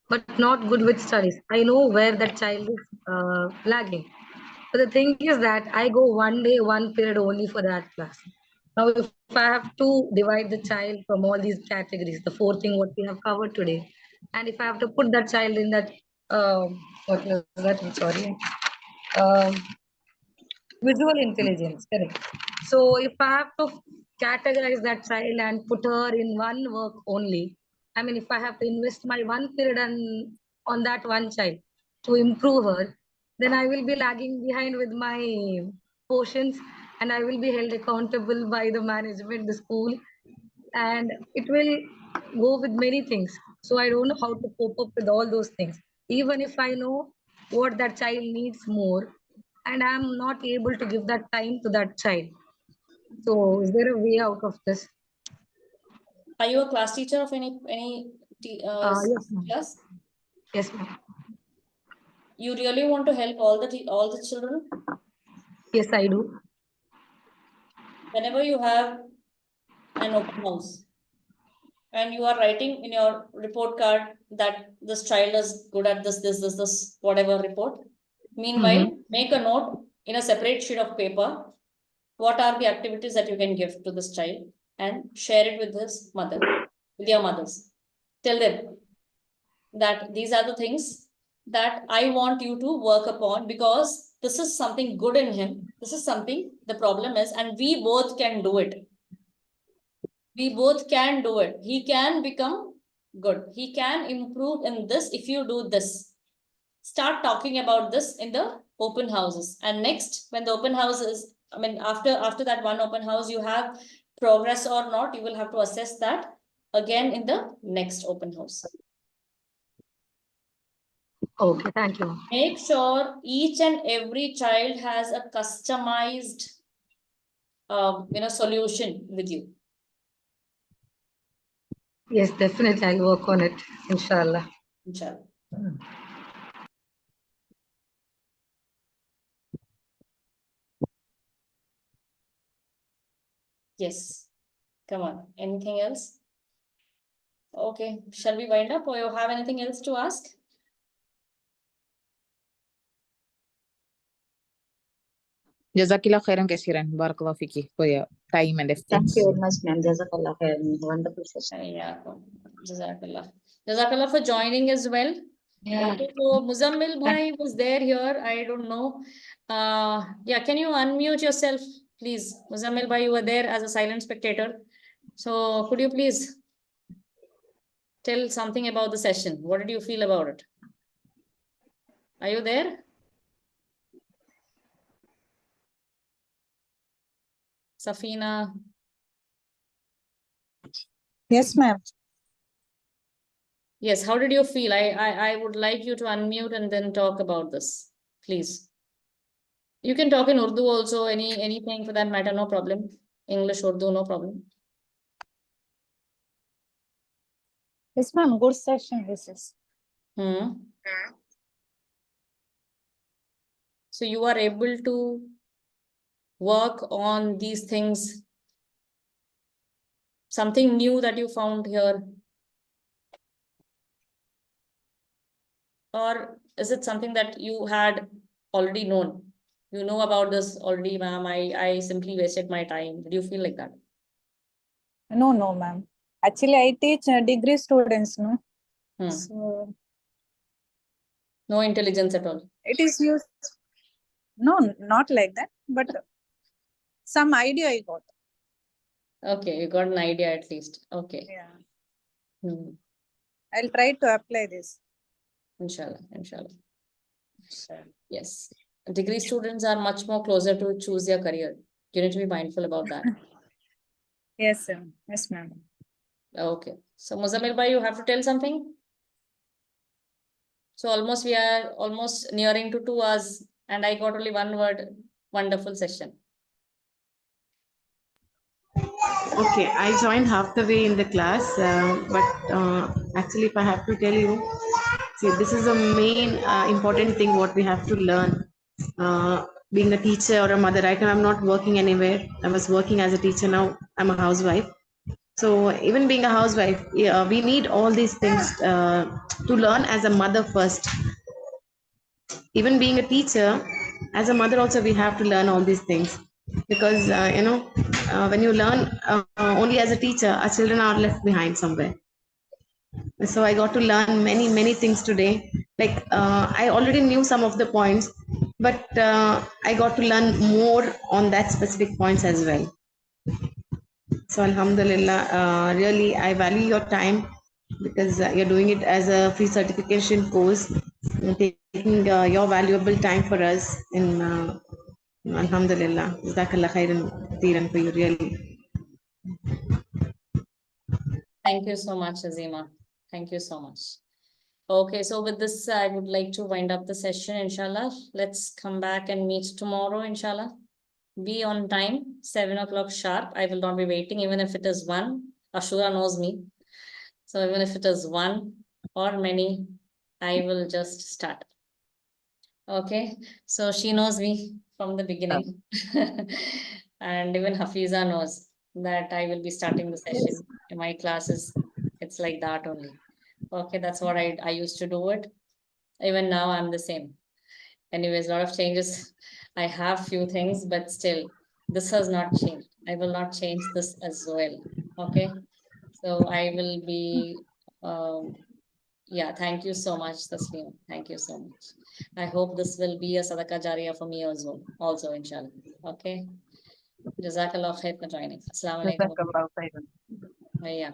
but not good with studies. I know where that child is lagging. But the thing is that I go one day, one period only for that class. Now, if I have to divide the child from all these categories, the four thing what we have covered today, and if I have to put that child in that, what was that? I'm sorry. Um, Visual intelligence, correct. So if I have to categorize that child and put her in one work only, I mean, if I have to invest my one period on that one child to improve her, then I will be lagging behind with my portions and I will be held accountable by the management, the school, and it will go with many things. So I don't know how to cope up with all those things. Even if I know what that child needs more, and I'm not able to give that time to that child. So is there a way out of this? Are you a class teacher of any Yes, ma'am. class? Yes, ma'am. You really want to help all the children? Yes, I do. Whenever you have an open house and you are writing in your report card that this child is good at this, whatever report. Meanwhile, make a note in a separate sheet of paper. What are the activities that you can give to this child and share it with his mother, with your mothers. Tell them that these are the things that I want you to work upon, because this is something good in him. This is something the problem is, and we both can do it. We both can do it. He can become good. He can improve in this if you do this. Start talking about this in the open houses. And next, when the open house is, I mean, after that one open house, you have progress or not, you will have to assess that again in the next open house. Okay, thank you. Make sure each and every child has a customized solution with you. Yes, definitely. I'll work on it. Inshallah. Inshallah. Yes. Come on. Anything else? Okay. Shall we wind up, or you have anything else to ask? Jazakillah khairan kasiran. Barakallah fiki for your time and efforts. Thank you very much, ma'am. Jazakallah khairan. Wonderful session. Yeah. Jazakallah. Jazakallah for joining as well. Yeah. Okay, so Muzammil Bhai was there here. I don't know. Yeah, can you unmute yourself, please? Muzammil Bhai, you were there as a silent spectator. So could you please tell something about the session? What did you feel about it? Are you there? Safina? Yes, ma'am. Yes, how did you feel? I would like you to unmute and then talk about this, please. You can talk in Urdu also, anything for that matter, no problem. English, Urdu, no problem. Yes, ma'am. Good session. This is. So you are able to work on these things. Something new that you found here? Or is it something that you had already known? You know about this already, ma'am. I simply wasted my time. Did you feel like that? No, ma'am. Actually, I teach degree students, no? So no intelligence at all. It is used. No, not like that, but some idea I got. Okay, you got an idea at least. Okay. Yeah. I'll try to apply this. Inshallah. Yes. Degree students are much more closer to choose their career. You need to be mindful about that. Yes, sir. Yes, ma'am. Okay. So Muzammil Bhai, you have to tell something? So we are almost nearing to 2 hours, and I got only one word. Wonderful session. Okay, I joined half the way in the class, but actually, if I have to tell you, see, this is the main important thing what we have to learn. Being a teacher or a mother, right now I'm not working anywhere. I was working as a teacher, now I'm a housewife. So even being a housewife, we need all these things to learn as a mother first. Even being a teacher, as a mother also we have to learn all these things, because when you learn only as a teacher, our children are left behind somewhere. So I got to learn many things today. Like I already knew some of the points, but I got to learn more on that specific points as well. So Alhamdulillah, really I value your time, because you're doing it as a free certification course, taking your valuable time for us. In Alhamdulillah, Jazakallah khairan for you, really. Thank you so much, Azima. Thank you so much. Okay, so with this, I would like to wind up the session, inshallah. Let's come back and meet tomorrow, inshallah. Be on time, 7 o'clock sharp. I will not be waiting, even if it is 1. Ashura knows me. So even if it is 1 or many, I will just start. Okay, so she knows me from the beginning. And even Hafiza knows that I will be starting the session. In my classes, it's like that only. Okay, that's what I used to do it. Even now I'm the same. Anyways, a lot of changes. I have few things, but still, this has not changed. I will not change this as well. Okay, so I will be Yeah, thank you so much, Taslim. Thank you so much. I hope this will be a sadaqah jariyah for me also, inshallah. Okay. Jazakallah khair for joining. Assalamu alaikum. Jazakallah khairan. Yeah.